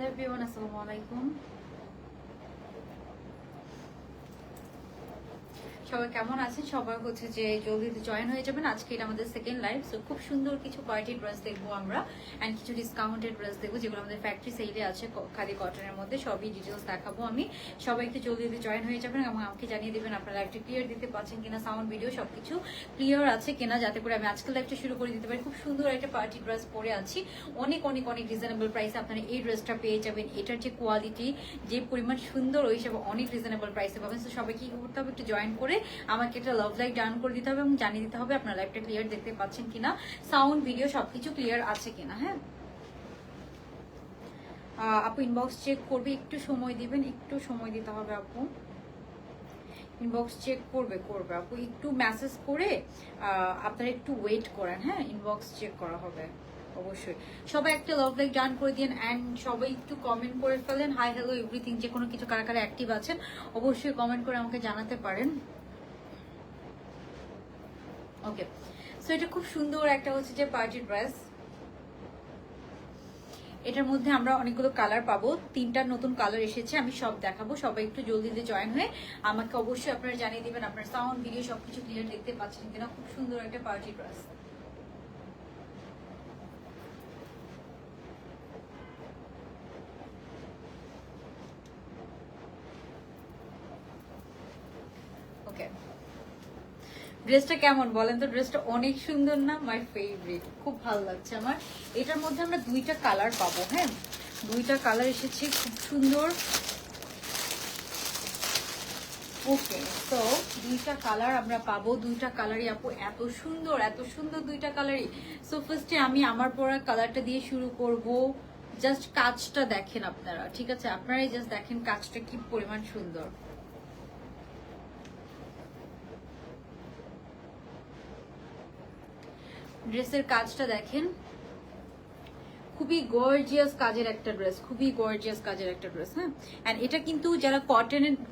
Hello everyone, আসসালামু আলাইকুম। সবাই কেমন আছেন? সবাই হচ্ছে যে জলদি জয়েন হয়ে যাবেন। আজকে এটা আমাদের সেকেন্ড লাইভ। সো খুব সুন্দর কিছু পার্টি ড্রেস দেখবো আমরা, অ্যান্ড কিছু ডিসকাউন্টেড ড্রেস দেখবো যেগুলো আমাদের ফ্যাক্টরি সেলে আছে খাদি কটনের মধ্যে। সবই ডিটেলস দেখাবো আমি। সবাই একটু জলদি জয়েন হয়ে যাবেন এবং আমাকে জানিয়ে দেবেন আপনারা লাইভটা ক্লিয়ার দিতে পারছেন কিনা, সাউন্ড ভিডিও সবকিছু ক্লিয়ার আছে কিনা, যাতে করে আমি আজকে লাইভটা শুরু করে দিতে পারি। খুব সুন্দর একটা পার্টি ড্রেস পরে আছি, অনেক অনেক অনেক রিজনেবল প্রাইসে আপনারা এই ড্রেসটা পেয়ে যাবেন। এটার যে কোয়ালিটি, যে পরিমাণ সুন্দর, ওই হিসাবে অনেক রিজনেবল প্রাইসে পাবেন। তো সবাই কি করতে হবে, একটু জয়েন করে আমাকে একটা লাভ লাইক ডান করে দিতে হবে এবং জানিয়ে দিতে হবে আপনার লাইভটা ক্লিয়ার দেখতে পাচ্ছেন কিনা, সাউন্ড ভিডিও সবকিছু ক্লিয়ার আছে কিনা। হ্যাঁ আপু ইনবক্স চেক করবে, একটু সময় দিবেন, একটু সময় দিতে হবে আপু। ইনবক্স চেক করবে আপু, একটু মেসেজ করে আপনারা একটু ওয়েট করেন। হ্যাঁ ইনবক্স চেক করা হবে অবশ্যই। সবাই একটা লাভ লাইক ডান করে দিন, অ্যান্ড সবাই একটু কমেন্ট করে ফেলেন হাই হ্যালো এভরিথিং, যে কোনো কিছু কারা কারা অ্যাক্টিভ আছেন অবশ্যই কমেন্ট করে আমাকে জানাতে পারেন। ওকে, সো এটা খুব সুন্দর একটা হচ্ছে যে পার্টি ড্রেস। এটার মধ্যে আমরা অনেকগুলো কালার পাবো, 3টা নতুন কালার এসেছে, আমি সব দেখাবো। সবাই একটু জলদি জয়েন হয়ে আমাকে অবশ্যই আপনারা জানিয়ে দিবেন আপনার সাউন্ড ভিডিও সবকিছু ক্লিয়ার দেখতে পাচ্ছেন কিনা। খুব সুন্দর একটা পার্টি ড্রেস। ওকে, ড্রেসটা কেমন বলেন তো? ড্রেসটা অনেক সুন্দর না? মাই ফেভারিট, খুব ভালো লাগছে আমার। এটার মধ্যে আমরা 2টা কালার পাবো। হ্যাঁ 2টা কালার এসেছে, খুব সুন্দর। ওকে, তো 2টা কালার আমরা পাবো, 2টা কালারই আপু এত সুন্দর, এত সুন্দর 2টা কালারই। সো ফার্স্টে আমি আমার পরা কালারটা দিয়ে শুরু করব। জাস্ট কাজটা দেখেন আপনারা, ঠিক আছে? আপনারাই জাস্ট দেখেন কাজটা কি পরিমাণ সুন্দর। ড্রেসের কাজটা দেখেন, খুবই গর্জিয়াস কাজের একটা ড্রেস, খুবই গর্জিয়াস কাজের একটা ড্রেস। হ্যাঁ এন্ড এটা কিন্তু যারা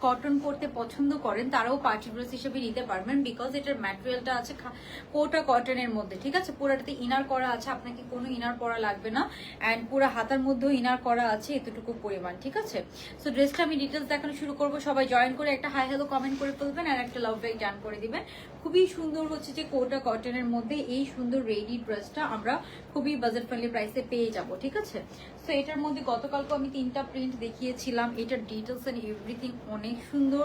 কটন পরতে পছন্দ করেন তারাও পার্টি ড্রেস হিসেবে নিতে পারবেন, বিকজ এটার ম্যাটেরিয়ালটা আছে কোটা কটনের মধ্যে। ঠিক আছে, পুরাটাতে ইনার করা আছে, আপনাকে কোনো ইনার পরা লাগবে না। অ্যান্ড পুরো হাতার মধ্যেও ইনার করা আছে এতটুকু পরিমাণ। ঠিক আছে, সো ড্রেসটা আমি ডিটেলস দেখানো শুরু করবো। সবাই জয়েন করে একটা হাই হ্যালো কমেন্ট করে ফেলবেন আর একটা লাভ লাইক ডান করে দিবেন। খুবই সুন্দর হচ্ছে যে কোটা কটনের মধ্যে এই সুন্দর রেডি ড্রেসটা আমরা খুবই বাজেট ফ্রেন্ডলি প্রাইসে পেয়ে যাবো। ঠিক আছে, সো এটার মধ্যে গতকালকে আমি 3টা প্রিন্ট দেখিয়েছিলাম। এটার ডিটেলস এন্ড এভরিথিং অনেক সুন্দর,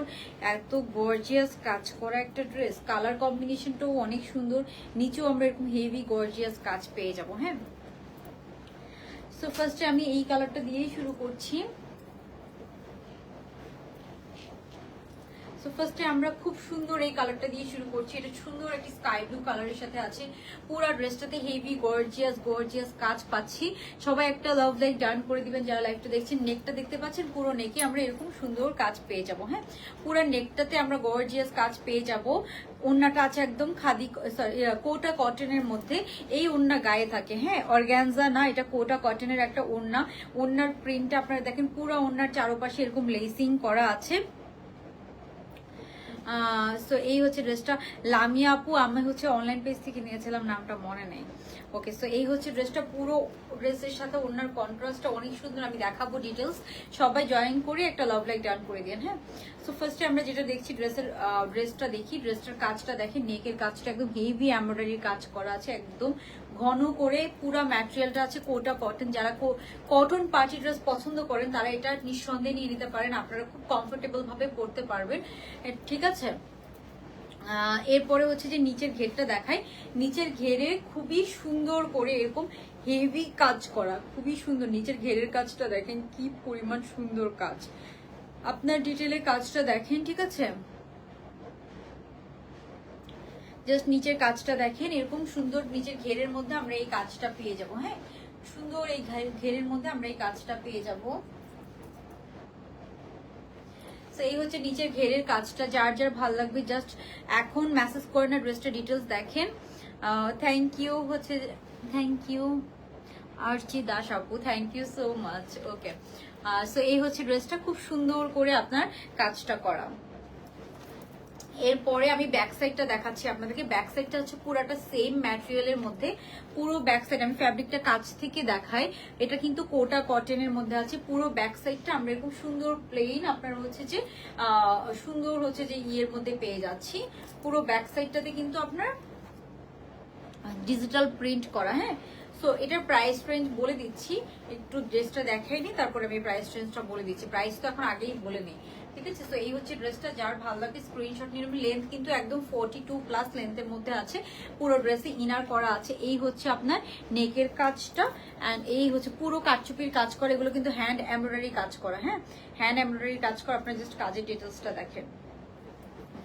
এত গর্জিয়াস কাজ করা একটা ড্রেস। কালার কম্বিনেশনটাও অনেক সুন্দর, নিচেও আমরা এরকম হেভি গর্জিয়াস কাজ পেয়ে যাবো। হ্যাঁ, সো ফার্স্টে আমি এই কালারটা দিয়েই শুরু করছি। সো ফার্স্টে আমরা খুব সুন্দর এই কালারটা দিয়ে শুরু করছি। এটা সুন্দর একটি স্কাই ব্লু কালারের সাথে আছে। পুরো ড্রেসটাতে হেভি গর্জিয়াস গর্জিয়াস কাজ পাচ্ছি। সবাই একটা লাভ লাইক ডান করে দিবেন যারা লাইভটা দেখছেন। নেকটা দেখতে পাচ্ছেন, পুরো নেকে আমরা এরকম সুন্দর কাজ পেয়ে যাব। হ্যাঁ, পুরো নেকটাতে আমরা গর্জিয়াস কাজ পেয়ে যাব। ওড়নাটা আছে একদম খাদি কোটা কটনের মধ্যে, এই ওড়না গায়ে থাকে। হ্যাঁ, অর্গানজা না, এটা কোটা কটনের একটা ওড়না। ওড়নার প্রিন্টটা আপনারা দেখেন, পুরো ওড়নার চারপাশে এরকম লেসিং করা আছে। সো এই হচ্ছে ড্রেসটা। লামিয়া আপু আমি হচ্ছে অনলাইন পেজ থেকে নিয়েছিলাম, নামটা মনে নেই। ওকে, সো এই হচ্ছে ড্রেসটা। পুরো ড্রেসের সাথে ওনার কন্ট্রাস্টটা অনেক সুন্দর, আমি দেখাবো ডিটেলস। সবাই জয়েন করে একটা লাভ লাইক ডান করে দিন। হ্যাঁ, সো ফার্স্টে আমরা যেটা দেখছি ড্রেসটা দেখি। ড্রেসটার কাজটা দেখেন, নেকের কাজটা একদম হেভি এমব্রয়ডারির কাজ করা আছে, একদম ঘন করে। পুরো ম্যাটেরিয়ালটা আছে কোটা কটন। যারা কটন পার্টি ড্রেস পছন্দ করেন তারা এটা নিঃসন্দেহে নিয়ে নিতে পারেন, আপনারা খুব কমফোর্টেবল ভাবে পরতে পারবেন। ঠিক আছে, এরপরে হচ্ছে যে নিচের ঘেরটা দেখাই। নিচের ঘেরে খুবই সুন্দর করে এরকম হেভি কাজ করা, খুবই সুন্দর। নিচের ঘেরের কাজটা দেখেন কি পরিমাণ সুন্দর কাজ, আপনার ডিটেলে কাজটা দেখেন। ঠিক আছে, জাস্ট নিচের কাজটা দেখেন, এরকম সুন্দর নিচের ঘেরের মধ্যে আমরা এই কাজটা পেয়ে যাব। হ্যাঁ, সুন্দর এই ঘেরের মধ্যে আমরা এই কাজটা পেয়ে যাব। এই হচ্ছে নিচের ঘেরের কাজটা। যার যার ভাল লাগবে জাস্ট এখন মেসেজ করে না, ড্রেসটা ডিটেলস দেখেন। থ্যাংক ইউ হচ্ছে, থ্যাংক ইউ আরচি দাস আপু, thank you so much. Okay, so এই হচ্ছে ড্রেসটা, খুব সুন্দর করে আপনার কাজটা করা। এরপরে আমি ব্যাক সাইডটা দেখাচ্ছি আপনাদেরকে। ব্যাক সাইডটা হচ্ছে পুরোটা সেম ম্যাটেরিয়ালের মধ্যে, পুরো ব্যাক সাইড আমি ফ্যাব্রিকটা কাছ থেকে দেখাই। এটা কিন্তু কোটা কটনের মধ্যে আছে। পুরো ব্যাক সাইডটা আমরা এরকম সুন্দর প্লেন আপনার হচ্ছে যে সুন্দর হচ্ছে যে ইয়ের মধ্যে পেয়ে যাচ্ছি। পুরো ব্যাক সাইডটাতে কিন্তু আপনার ডিজিটাল প্রিন্ট করা। হ্যাঁ, সো এটার প্রাইস রেঞ্জ বলে দিচ্ছি, একটু ড্রেসটা দেখাইনি তারপরে আমি প্রাইস রেঞ্জটা বলে দিচ্ছি। প্রাইস তো এখন আগেই বলে নিই, ঠিক আছে। তো এই হচ্ছে ড্রেসটা, যার ভালো লাগে স্ক্রিনশট নিয়ে নেবেন। লেন্থ কিন্তু একদম 42+ লেন্থের মধ্যে আছে। পুরো ড্রেসে ইনার করা আছে। এই হচ্ছে আপনার নেকের কাজটা, অ্যান্ড এই হচ্ছে পুরো কাটচুপির কাজ করা। এগুলো কিন্তু হ্যান্ড এমব্রয়ডারি কাজ করা। হ্যাঁ, হ্যান্ড এমব্রয়ডারি কাজ করা। আপনার জাস্ট কাজের ডিটেলসটা দেখেন,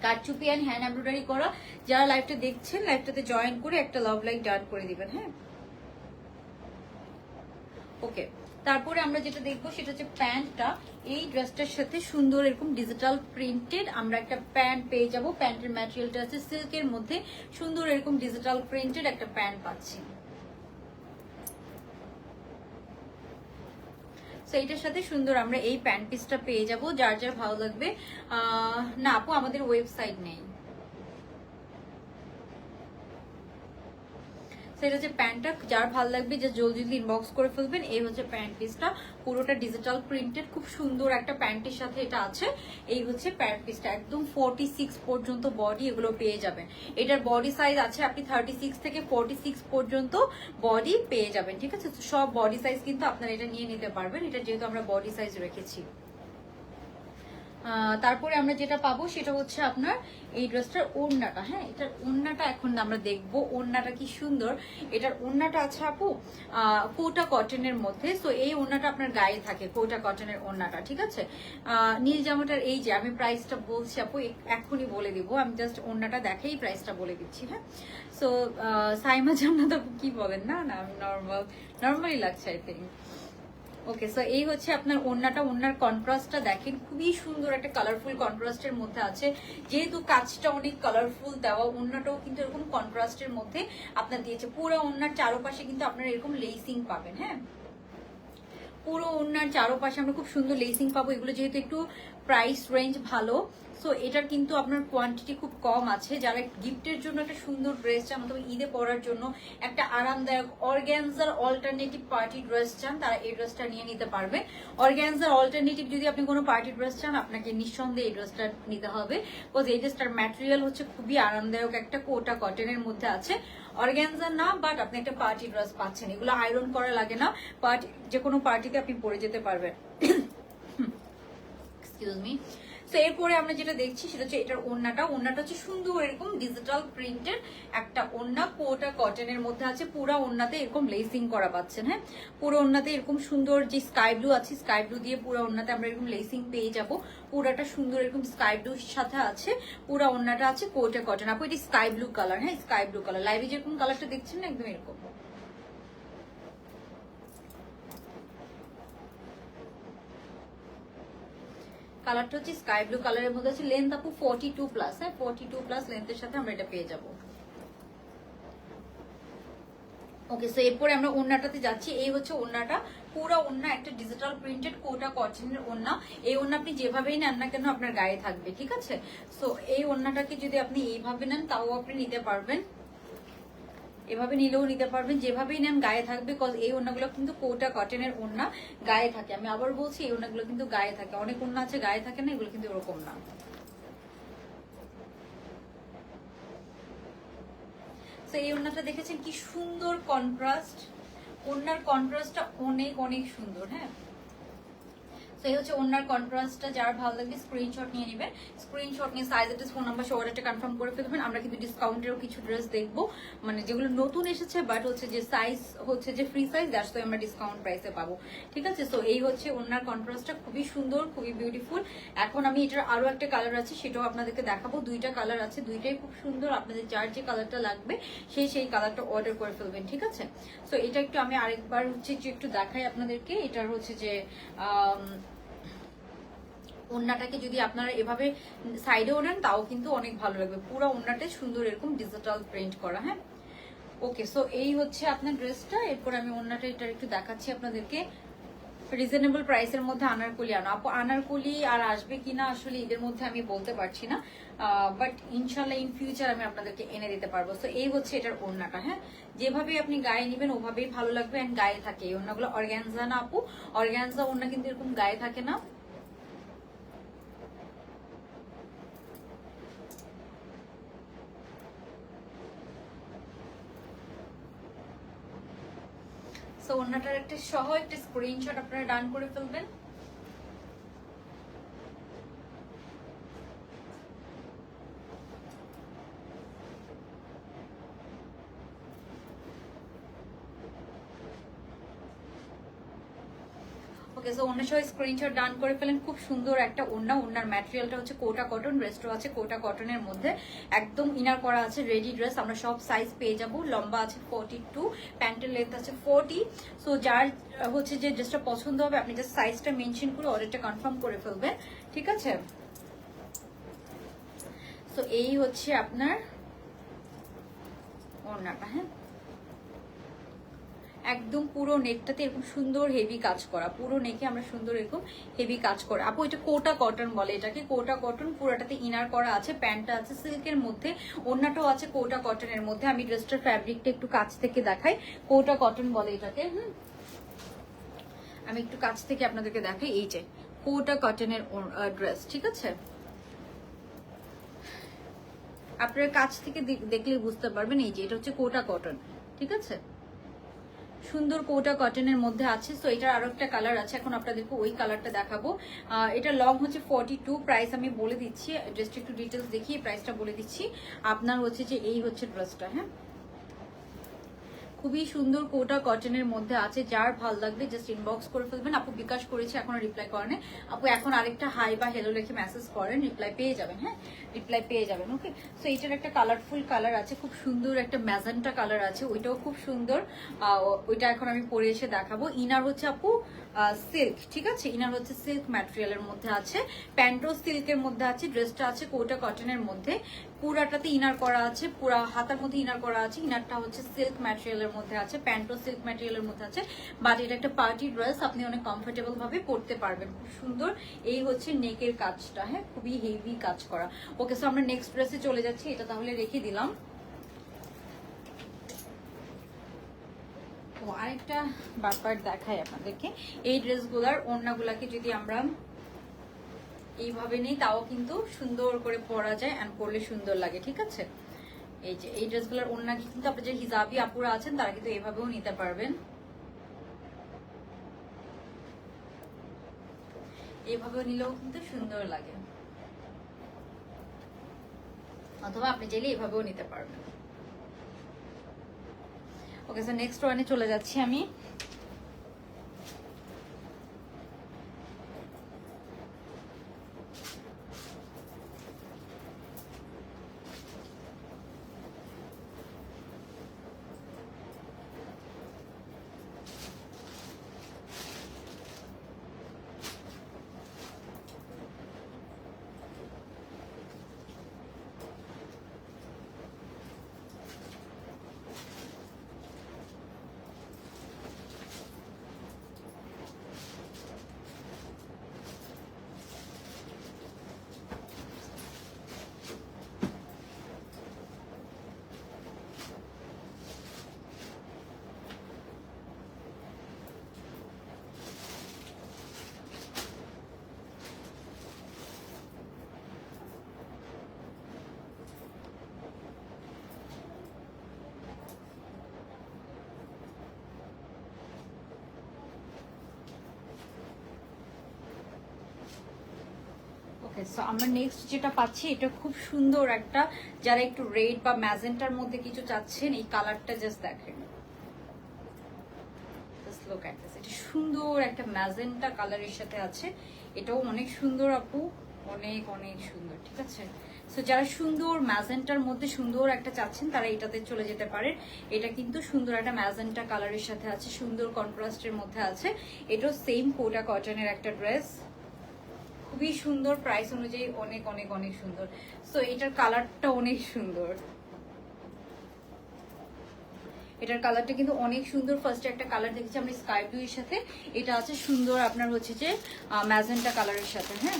কাটচুপি অ্যান্ড হ্যান্ড এমব্রয়ডারি করা। যারা লাইভটা দেখছেন, লাইভটাতে জয়েন করে একটা লাভ লাইক ডান করে দিবেন। হ্যাঁ, ওকে। তারপরে আমরা যেটা দেখবো সেটা হচ্ছে প্যান্টটা। এই ড্রেসটার সাথে সুন্দর এরকম ডিজিটাল প্রিন্টেড আমরা একটা প্যান্ট পেয়ে যাবো। প্যান্টের ম্যাটেরিয়ালটা আছে সিল্কের মধ্যে, সুন্দর এরকম ডিজিটাল প্রিন্টেড একটা প্যান্ট পাচ্ছি। তো এইটার সাথে সুন্দর আমরা এই প্যান্ট পিসটা পেয়ে যাবো। যার যার ভালো লাগবে, না আপু আমাদের ওয়েবসাইট নেই। সেটা হচ্ছে প্যান্টটা, যার ভালো লাগবে যে জলদি ইনবক্স করে ফেলবেন। এই হচ্ছে প্যান্ট পিসটা, পুরোটা ডিজিটাল প্রিন্টেড, খুব সুন্দর একটা প্যান্টের সাথে এটা আছে। এই হচ্ছে প্যান্ট পিসটা, একদম 46 পর্যন্ত বডি এগুলো পেয়ে যাবেন। এটার বডি সাইজ আছে আপনি 36 থেকে 46 পর্যন্ত বডি পেয়ে যাবেন, ঠিক আছে। সব বডি সাইজ কিন্তু আপনারা এটা নিয়ে নিতে পারবেন, এটা যেহেতু আমরা বডি সাইজ রেখেছি। তারপরে আমরা যেটা পাবো সেটা হচ্ছে আপনার এই ড্রেসটার ওড়নাটা। হ্যাঁ, এটার ওড়নাটা এখন আমরা দেখবো ওড়নাটা কি সুন্দর। এটার ওড়নাটা আছে আপু কোটা কটনের মধ্যে। সো এই ওড়নাটা আপনার গায়ে থাকে, কোটা কটনের ওড়নাটা, ঠিক আছে। নীল জামাটার এই যে আমি প্রাইসটা বলছি আপু, এখনই বলে দিব। আমি জাস্ট ওড়নাটা দেখেই প্রাইসটা বলে দিচ্ছি। হ্যাঁ, সো সাইমা জান্নাত আপু কি বলেন? না না, আমি নর্মালি লাগছে আই থিঙ্ক। ওকে, সো এই হচ্ছে আপনার ওড়নাটা। ওড়নার কন্ট্রাস্টটা দেখেন, খুবই সুন্দর একটা কালারফুল কন্ট্রাস্টের মধ্যে আছে। যেহেতু কাজটা অনেক কালারফুল দেওয়া, ওড়নাটাও কিন্তু এরকম কন্ট্রাস্টের মধ্যে আপনার দিয়েছে। পুরো ওড়নার চারপাশে কিন্তু আপনারা এরকম লেসিং পাবেন। হ্যাঁ, পুরো ওড়নার চারপাশে আমরা খুব সুন্দর লেসিং পাবো। এগুলো যেহেতু একটু প্রাইস রেঞ্জ ভালো, সো এটার কিন্তু আপনার কোয়ান্টিটি খুব কম আছে। যারা গিফটের জন্য একটা সুন্দর ড্রেস চান, অথবা ঈদে পরার জন্য একটা আরামদায়ক অর্গ্যানজার অল্টারনেটিভ পার্টি ড্রেস চান, তারা এই ড্রেসটা নিয়ে নিতে পারবে। অর্গ্যানজার অল্টারনেটিভ যদি আপনি কোনো পার্টি ড্রেস চান, আপনাকে নিঃসন্দেহে এই ড্রেসটা নিতে হবে। বিকজ এই ড্রেসটার ম্যাটেরিয়াল হচ্ছে খুবই আরামদায়ক, একটা কোটা কটনের মধ্যে আছে। অর্গ্যানজা না, বাট আপনি একটা পার্টি ড্রেস পাচ্ছেন। এগুলো আয়রন করা লাগে না, পার্টি যে কোনো পার্টিতে আপনি পরে যেতে পারবেন। Excuse me. তো এরপরে আমরা যেটা দেখছি সেটা হচ্ছে এটার ওড়নাটা। ওড়নাটা হচ্ছে সুন্দর এরকম ডিজিটাল প্রিন্টের একটা ওড়না, কোটা কটনের মধ্যে আছে। পুরো ওড়নাতে এরকম লেসিং করা পাচ্ছেন। হ্যাঁ, পুরো ওড়নাতে এরকম সুন্দর যে স্কাই ব্লু আছে, স্কাই ব্লু দিয়ে পুরো ওড়নাতে আমরা এরকম লেসিং পেয়ে যাবো। পুরাটা সুন্দর এরকম স্কাই ব্লুর সাথে আছে। পুরো ওড়নাটা আছে কোটা কটন। আপু এটি স্কাই ব্লু কালার। হ্যাঁ, স্কাই ব্লু কালার। লাইভে যেরকম কালারটা দেখছেন না, একদম এরকম। কালারটা হচ্ছে স্কাই ব্লু কালারের মধ্যে আছে। লেন্থ আপু 42+। হ্যাঁ, 42+ লেন্থের সাথে আমরা এটা পেয়ে যাবো। ওকে, সো এরপরে আমরা ওড়নাটাতে যাচ্ছি। এই হচ্ছে ওড়নাটা, পুরো ওড়না একটা ডিজিটাল প্রিন্টেড কোটা কটনের ওড়না। এই ওড়না আপনি যেভাবেই নেন না কেন আপনার গায়ে থাকবে, ঠিক আছে। সো এই ওড়নাটাকে যদি আপনি এইভাবে নেন তাও আপনি নিতে পারবেন, এভাবে নিলেও নিতে পারবেন, যেভাবেই নেন গায়ে থাকবে। কজ এই ওড়নাগুলো কিন্তু কোটা কটনের ওড়না, গায়ে থাকে। আমি আবার বলছি, এই ওড়নাগুলো কিন্তু গায়ে থাকে। অনেক ওড়না আছে গায়ে থাকে না, এগুলো কিন্তু ওরকম না। তো এই ওড়নাটা দেখেছেন কি সুন্দর কন্ট্রাস্ট, ওড়নার কন্ট্রাস্টটা অনেক অনেক সুন্দর। হ্যাঁ, তো এই হচ্ছে ওড়নার কন্ট্রাস্টটা। যার ভালো লাগবে স্ক্রিনশট নিয়ে নেবেন। স্ক্রিনশট নিয়ে সাইজ অ্যাড্রেস ফোন নাম্বার সহ অর্ডারটা কনফার্ম করে ফেলবেন। আমরা কিন্তু ডিসকাউন্টেরও কিছু ড্রেস দেখবো, মানে যেগুলো নতুন এসেছে, বাট হচ্ছে যে সাইজ হচ্ছে যে ফ্রি সাইজ, দ্যাটস তো আমরা ডিসকাউন্ট প্রাইসে পাবো, ঠিক আছে। সো এই হচ্ছে ওড়নার কন্ট্রাস্টটা, খুবই সুন্দর, খুবই বিউটিফুল। এখন আমি এটার আরো একটা কালার আছে, সেটাও আপনাদেরকে দেখাবো। দুইটা কালার আছে, দুইটাই খুব সুন্দর। আপনাদের যার যে কালারটা লাগবে সেই কালারটা অর্ডার করে ফেলবেন, ঠিক আছে। সো এটা একটু আমি আরেকবার হচ্ছে যে একটু দেখাই আপনাদেরকে। এটার হচ্ছে যে ওড়নাটাকে যদি আপনারা এভাবে সাইডে ওড়ান তাও কিন্তু অনেক ভালো লাগবে। পুরো ওড়নাটাই সুন্দর এরকম ডিজিটাল প্রিন্ট করা। হ্যাঁ, ওকে, সো এই হচ্ছে আপনার ড্রেসটা। এরপর আমি ওড়নাটা এটা একটু দেখাচ্ছি আপনাদেরকে। রিজনেবল প্রাইসের মধ্যে আনারকলি আনো। আপু আনারকলি আর আসবে কিনা আসলে এদের মধ্যে আমি বলতে পারছি না, বাট ইনশাল্লাহ ইন ফিউচার আমি আপনাদেরকে এনে দিতে পারবো। তো এই হচ্ছে এটার ওড়নাটা। হ্যাঁ, যেভাবে আপনি গায়ে নেবেন ওভাবেই ভালো লাগবে, এন্ড গায়ে থাকে। এই ওড়নাগুলো অর্গানজা না আপু, অর্গানজা ওড়না কিন্তু এরকম গায়ে থাকে না। সো ওড়নাটার একটা সহ একটা স্ক্রিনশট আপনারা ডান করে ফেলবেন। ওকে, সো ওড়না সহ স্ক্রিনশট ডান করে ফেলেন। খুব সুন্দর একটা ওড়না, ওড়নার ম্যাটেরিয়ালটা হচ্ছে কোটা কটন, ড্রেসটা আছে কোটা কটনের মধ্যে, একদম ইনার করা আছে, রেডি ড্রেস। আমরা সব সাইজ পেয়ে যাব। লম্বা আছে 42, প্যান্টের লেন্থ আছে 40। সো যার হচ্ছে যে ড্রেসটা পছন্দ হবে আপনি জাস্ট সাইজটা মেনশন করে অর্ডারটা কনফার্ম করে ফেলবেন, ঠিক আছে? সো এই হচ্ছে আপনার ওড়নাটা। হ্যাঁ, একদম পুরো নেকটাতে এরকম সুন্দর হেভি কাজ করা, পুরো নেকে আমরা সুন্দর এরকম হেভি কাজ করা। আপু এটা কোটা কটন বলে, এটাকে কোটা কটন। পুরোটাতে ইনার করা আছে, প্যান্টটা আছে সিল্কের মধ্যে, ওড়নাটাও আছে কোটা কটনের মধ্যে। আমি ড্রেসটার ফ্যাব্রিকটা একটু কাছ থেকে দেখাই, কোটা কটন বলে এটাকে। আমি একটু কাছ থেকে আপনাদেরকে দেখাই, এই যে কোটা কটনের ড্রেস, ঠিক আছে? আপনারা কাছ থেকে দেখলে বুঝতে পারবেন, এই যে এটা হচ্ছে কোটা কটন, ঠিক আছে? সুন্দর কোটা কটনের মধ্যে আছে। সো এটার আরো একটা কালার আছে, এখন আপনাদেরকে ওই কালারটা দেখাবো। এটা লং হচ্ছে 42, প্রাইস আমি বলে দিচ্ছি, জাস্ট একটু ডিটেলস দেখিয়ে প্রাইসটা বলে দিচ্ছি। আপনার হচ্ছে যে এই হচ্ছে ড্রেসটা। হ্যাঁ, খুবই সুন্দর কোটা কটনের মধ্যে আছে, যার ভালো লাগবে জাস্ট ইনবক্স করে ফেলবেন। আপু বিকাশ করেছে, এখনো রিপ্লাই করেন। আপু এখন আরেকটা হাই বা হেলো লিখে মেসেজ করেন, রিপ্লাই পেয়ে যাবেন। হ্যাঁ, রিপ্লাই পেয়ে যাবেন। ওকে, সো এইটার একটা কালারফুল কালার আছে, খুব সুন্দর একটা ম্যাজেন্টা কালার আছে, ওইটাও খুব সুন্দর। ওইটা এখন আমি পরে এসে দেখাবো। ইনার হচ্ছে আপু সিল্ক, ঠিক আছে? ইনার হচ্ছে সিল্ক ম্যাটেরিয়ালের মধ্যে আছে, প্যান্টও সিল্কের মধ্যে আছে, ড্রেসটা আছে কোটা কটনের মধ্যে, পুরাটাতে ইনার করা আছে, পুরা হাতার মধ্যে ইনার করা আছে। ইনারটা হচ্ছে সিল্ক ম্যাটেরিয়ালের মধ্যে আছে, প্যান্টও সিল্ক ম্যাটেরিয়ালের মধ্যে আছে। বাট এটা একটা পার্টি ড্রেস, আপনি অনেক কমফোর্টেবল ভাবে পরতে পারবেন, খুব সুন্দর। এই হচ্ছে নেকের কাজটা। হ্যাঁ, খুবই হেভি কাজ করা। ওকে, সো আমরা নেক্সট ড্রেসে চলে যাচ্ছি, এটা তাহলে রেখে দিলাম। আরেকটা ব্যাপার দেখাই আপনাদেরকে, এই ড্রেসগুলার ওড়নাগুলাকে যদি আমরা এইভাবে নেই তাও কিন্তু সুন্দর করে পরা যায়, এন্ড পরলে সুন্দর লাগে, ঠিক আছে? এই যে এই ড্রেসগুলোর ওড়না কিন্তু আপনার যে হিজাবি আপুরা আছেন তারা কিন্তু এইভাবেও নিতে পারবেন, এইভাবেও নিলেও কিন্তু সুন্দর লাগে, অথবা আপনি চাইলে এইভাবেও নিতে পারবেন। ওকে, সো নেক্সট ওয়ানে চলে যাচ্ছি আমি। ওকে, সো আমরা নেক্সট যেটা পাচ্ছি এটা খুব সুন্দর একটা, যারা একটু রেড বা ম্যাজেন্টার মধ্যে কিছু চাচ্ছেন, এই কালারটা জাস্ট দেখেন, জাস্ট লুক এট দিস। এটা সুন্দর একটা ম্যাজেন্টা কালারের সাথে আছে, এটাও অনেক সুন্দর আপু, অনেক অনেক সুন্দর, ঠিক আছে? সো যারা সুন্দর ম্যাজেন্টার মধ্যে সুন্দর একটা চাচ্ছেন তারা এটাতে চলে যেতে পারেন। এটা কিন্তু সুন্দর একটা ম্যাজেন্টা কালারের সাথে আছে, সুন্দর কন্ট্রাস্টের মধ্যে আছে। এটাও সেম কোটা কটনের একটা ড্রেস, খুবই সুন্দর, প্রাইস অনুযায়ী অনেক অনেক অনেক সুন্দর। সো এটার কালারটা অনেক সুন্দর, এটার কালারটা কিন্তু অনেক সুন্দর। ফার্স্টে একটা কালার দেখেছি আমরা স্কাই ব্লু এর সাথে, এটা আছে সুন্দর আপনার হচ্ছে যে ম্যাজেন্টা কালারের সাথে। হ্যাঁ,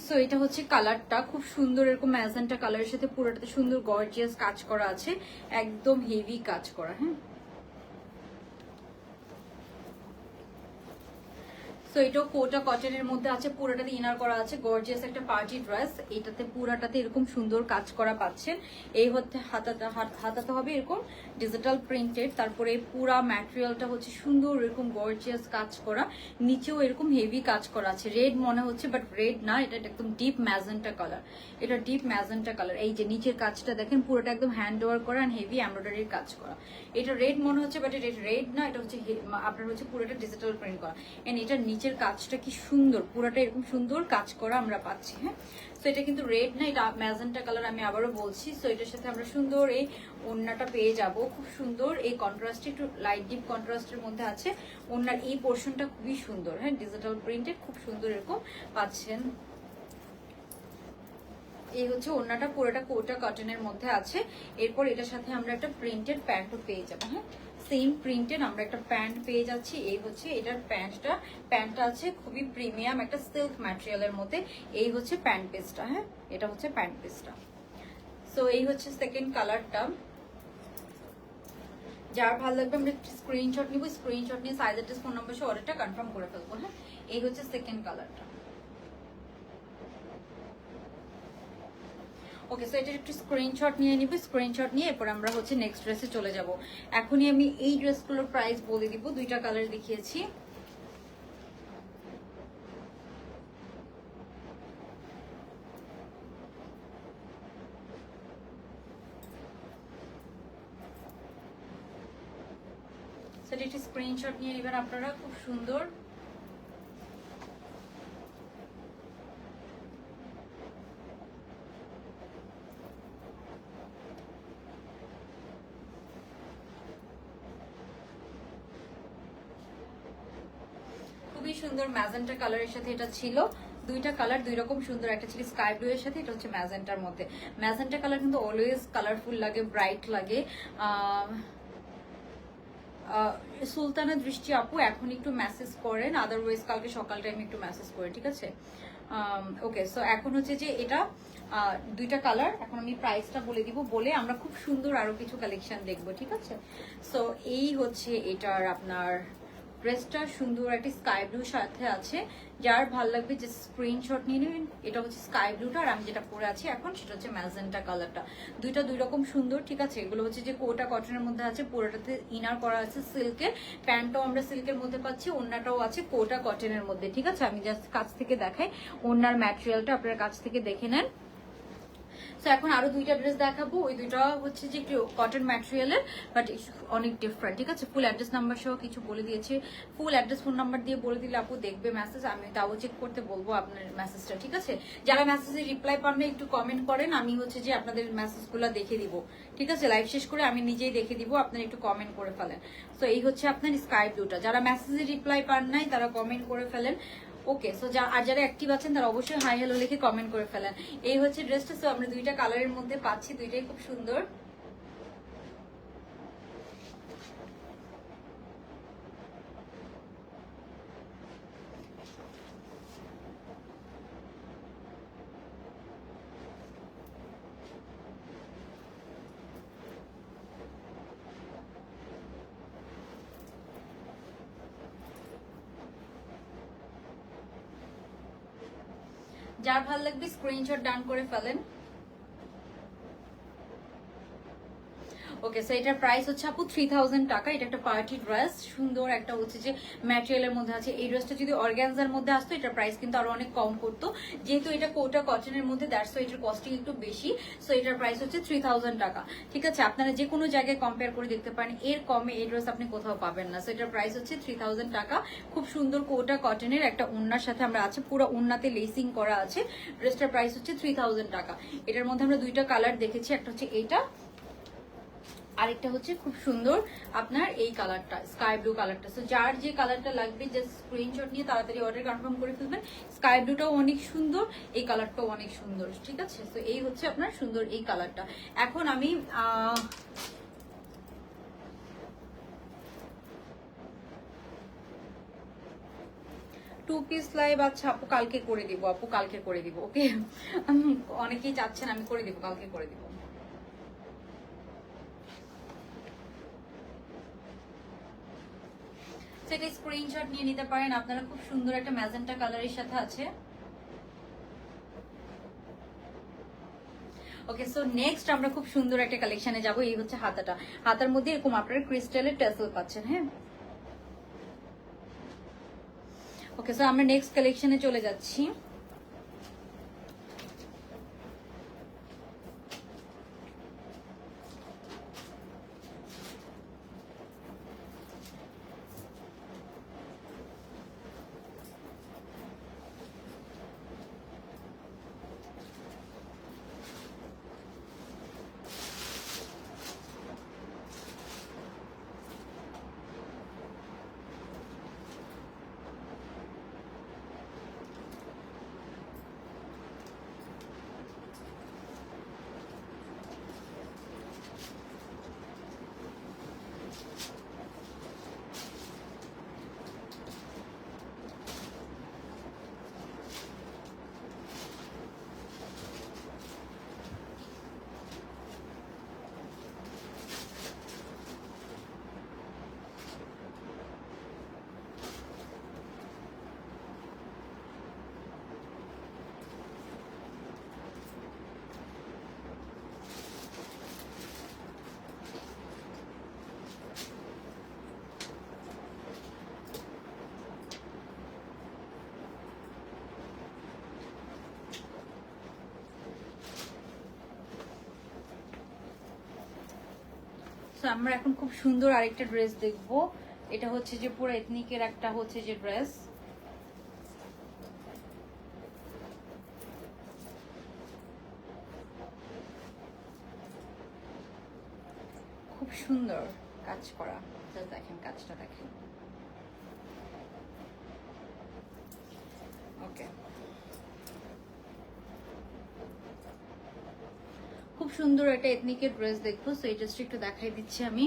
সো এটা হচ্ছে কালারটা, খুব সুন্দর এরকম ম্যাজেন্টা কালারের সাথে পুরোটাতে সুন্দর গর্জিয়াস কাজ করা আছে, একদম হেভি কাজ করা। হ্যাঁ, সো এটাও কোটা কটনের মধ্যে আছে, পুরোটাতে ইনার করা আছে, গর্জিয়াস একটা পার্টি ড্রেস। এটাতে পুরাটাতে এরকম সুন্দর কাজ করা পাচ্ছেন। এই হচ্ছে হাতাতে হবে এরকম ডিজিটাল প্রিন্টেড, তারপরে পুরা ম্যাটেরিয়ালটা হচ্ছে সুন্দর এরকম গর্জিয়াস কাজ করা, নিচেও এরকম হেভি কাজ করা আছে। রেড মনে হচ্ছে বাট রেড না, এটা একদম ডিপ ম্যাজেন্টা কালার। এটা ডিপ ম্যাজেন্টা কালার। এই যে নিচের কাজটা দেখেন, পুরোটা একদম হ্যান্ড ওয়ার্ক করা এন্ড হেভি এমব্রয়ডারির কাজ করা। এটা রেড মনে হচ্ছে বাট এটা রেড না, এটা হচ্ছে আপনার হচ্ছে পুরোটা ডিজিটাল প্রিন্ট করা। এন্ড এটা নিচের কাজটা কি সুন্দর, পুরোটা এরকম সুন্দর কাজ করা আমরা পাচ্ছি। হ্যাঁ, সো এটা কিন্তু রেড না, এটা ম্যাজেন্টা কালার, আমি আবারও বলছি। সো এটার সাথে আমরা সুন্দর এই ওড়নাটা পেয়ে যাব, খুব সুন্দর এই কন্ট্রাস্ট, একটু লাইট ডিপ কন্ট্রাস্টের মধ্যে আছে। ওড়নার এই পোর্শনটা খুবই সুন্দর। হ্যাঁ, ডিজিটাল প্রিন্টেড, খুব সুন্দর এরকম পাচ্ছেন। এই হচ্ছে ওড়নাটা, পুরোটা কোটা কটনের মধ্যে আছে। এরপর এটার সাথে আমরা একটা প্রিন্টেড প্যান্টও পেয়ে যাবো। হ্যাঁ, সেম প্রিন্টেড আমরা একটা প্যান্ট পেয়ে যাচ্ছি। এই হচ্ছে এটার প্যান্টটা আছে খুবই প্রিমিয়াম একটা সিল্ক ম্যাটেরিয়ালের মধ্যে। এই হচ্ছে প্যান্ট পিসটা। হ্যাঁ, এটা হচ্ছে প্যান্ট পিসটা। সো এই হচ্ছে সেকেন্ড কালারটা। যার ভালো লাগবে আমরা স্ক্রিনশট নিব, স্ক্রিনশট নিয়ে সাইজ অ্যাড্রেস ফোন নাম্বার সহ অর্ডারটা কনফার্ম করে ফেলবো। হ্যাঁ, এই হচ্ছে সেকেন্ড কালারটা। ওকে, সো এটা একটু স্ক্রিনশট নিয়ে নিব, স্ক্রিনশট নিয়ে এরপর আমরা হচ্ছে নেক্সট ড্রেসে চলে যাব। এখনই আমি এই ড্রেসগুলোর প্রাইস বলে দিব, দুইটা কালার দেখিয়েছি। সেটা একটু স্ক্রিনশট নিয়ে নেবেন আপনারা, খুব সুন্দর। খুবই সুন্দর ম্যাজেন্টা কালারের সাথে এটা ছিল। দুইটা কালার দুই রকম সুন্দর, একটা ছিল স্কাই ব্লু এর সাথে, এটা হচ্ছে ম্যাজেন্টার মধ্যে। ম্যাজেন্টা কালার কিন্তু অলওয়েজ কালারফুল লাগে, ব্রাইট লাগে। সুলতানা দৃষ্টি আপু এখন একটু মেসেজ করেন, আদারওয়াইজ কালকে সকাল টাইমে একটু মেসেজ করে, ঠিক আছে? ওকে, সো এখন হচ্ছে যে এটা দুইটা কালার। এখন আমি প্রাইসটা বলে দিব, বলে আমরা খুব সুন্দর আরো কিছু কালেকশন দেখবো, ঠিক আছে? সো এই হচ্ছে এটার আপনার ড্রেসটা সুন্দর একটা স্কাই ব্লু সাথে আছে। যার ভাল লাগবে যে স্ক্রিনশট নিয়ে নেবেন। এটা হচ্ছে স্কাই ব্লুটা, আর আমি যেটা পরে আছি এখন সেটা হচ্ছে ম্যাজেন্টা কালারটা। দুইটা দুই রকম সুন্দর, ঠিক আছে? এগুলো হচ্ছে যে কোটা কটনের মধ্যে আছে, পুরোটাতে ইনার করা আছে সিল্কের, প্যান্টটাও আমরা সিল্কের মধ্যে পাচ্ছি, ওড়নাটাও আছে কোটা কটনের মধ্যে, ঠিক আছে? আমি জাস্ট কাছ থেকে দেখাই, ওড়নার ম্যাটেরিয়ালটা আপনার কাছ থেকে দেখে নেন। সো এখন আরো দুইটা ড্রেস দেখাবো, ওই দুইটা হচ্ছে যে একটু কটন ম্যাটেরিয়ালের বাট অনেক ডিফারেন্ট, ঠিক আছে? ফুল অ্যাড্রেস নাম্বার সহ কিছু বলে দিয়েছে, ফুল অ্যাড্রেস ফোন নাম্বার দিয়ে বলে দিলে আপু দেখবে মেসেজ, আমি তাও চেক করতে বলবো আপনার মেসেজটা, ঠিক আছে? যারা মেসেজে রিপ্লাই পারবে একটু কমেন্ট করেন, আমি হচ্ছে যে আপনাদের মেসেজগুলো দেখে দিব, ঠিক আছে? লাইভ শেষ করে আমি নিজেই দেখে দিব, আপনারা একটু কমেন্ট করে ফেলেন। তো এই হচ্ছে আপনার স্কাই ব্লুটা, যারা মেসেজে রিপ্লাই পান নাই তারা কমেন্ট করে ফেলেন। ওকে, সো আর যারা অ্যাক্টিভ আছেন তারা অবশ্যই হাই হ্যালো লিখে কমেন্ট করে ফেলেন। এই হচ্ছে ড্রেসটা। সো আমরা দুইটা কালারের মধ্যে পাচ্ছি, দুইটাই খুব সুন্দর। যার ভালো লাগবে স্ক্রিনশট ডান করে ফেলেন। ওকে, সো এটার প্রাইস হচ্ছে আপু 3000 টাকা। এটা একটা পার্টি ড্রেস, সুন্দর একটা হচ্ছে যে ম্যাটেরিয়ালের মধ্যে আছে। এই ড্রেসটা যদি অর্গানজার মধ্যে আসতো এটার প্রাইস কিন্তু আরো অনেক কম করতো, যেহেতু এটা কোটা কটনের মধ্যে, দ্যাটস ওয়াই এটার কস্টিং একটু বেশি। সো এটার প্রাইস হচ্ছে 3000 টাকা, ঠিক আছে? আপনারা যে কোনো জায়গায় কম্পেয়ার করে দেখতে পারেন, এর কমে এই ড্রেস আপনি কোথাও পাবেন না। সো এটার প্রাইস হচ্ছে 3000 টাকা। খুব সুন্দর কোটা কটনের একটা ওড়নার সাথে আমরা আছে, পুরো ওড়নাতে লেসিং করা আছে। ড্রেসটার প্রাইস হচ্ছে 3000 টাকা। এটার মধ্যে আমরা দুইটা কালার দেখেছি, একটা হচ্ছে এইটা, আরেকটা হচ্ছে খুব সুন্দর আপনার এই কালারটা, স্কাই ব্লু কালারটা। সো যার যে কালারটা লাগবে জাস্ট স্ক্রিনশট নিয়ে তাড়াতাড়ি অর্ডার কনফার্ম করে ফেলবেন। স্কাই ব্লুটাও অনেক সুন্দর, এই কালারটাও অনেক সুন্দর, ঠিক আছে? তো এই হচ্ছে আপনার সুন্দর এই কালারটা। এখন আমি টু পিস লাইভ, আচ্ছা আপু কালকে করে দিব, আপু কালকে করে দিব, ওকে? অনেকেই চাচ্ছেন, আমি করে দিব, কালকে করে দিব। সেটা স্ক্রিনশট নিয়ে নিতে পারেন আপনারা। খুব সুন্দর একটা ম্যাজেন্টা কালারের সাথে আছে। ওকে, সো নেক্সট আমরা খুব সুন্দর একটা কালেকশনে যাব। এই হচ্ছে হাতাটা, হাতার মধ্যে এরকম আপনারা ক্রিস্টালের টেসেল পাচ্ছেন, হ্যাঁ। ওকে, সো আমরা নেক্সট কালেকশনে চলে যাচ্ছি। আমরা এখন খুব সুন্দর আরেকটা ড্রেস দেখবো। এটা হচ্ছে যে পুরো এথনিকের একটা হচ্ছে যে ড্রেস, খুব সুন্দর কাজ করা। দেখেন কাজটা দেখেন, ওকে খুব সুন্দর একটা এথনিকের ড্রেস দেখবো। সো এই ড্রেসটা একটু দেখাই দিচ্ছি আমি।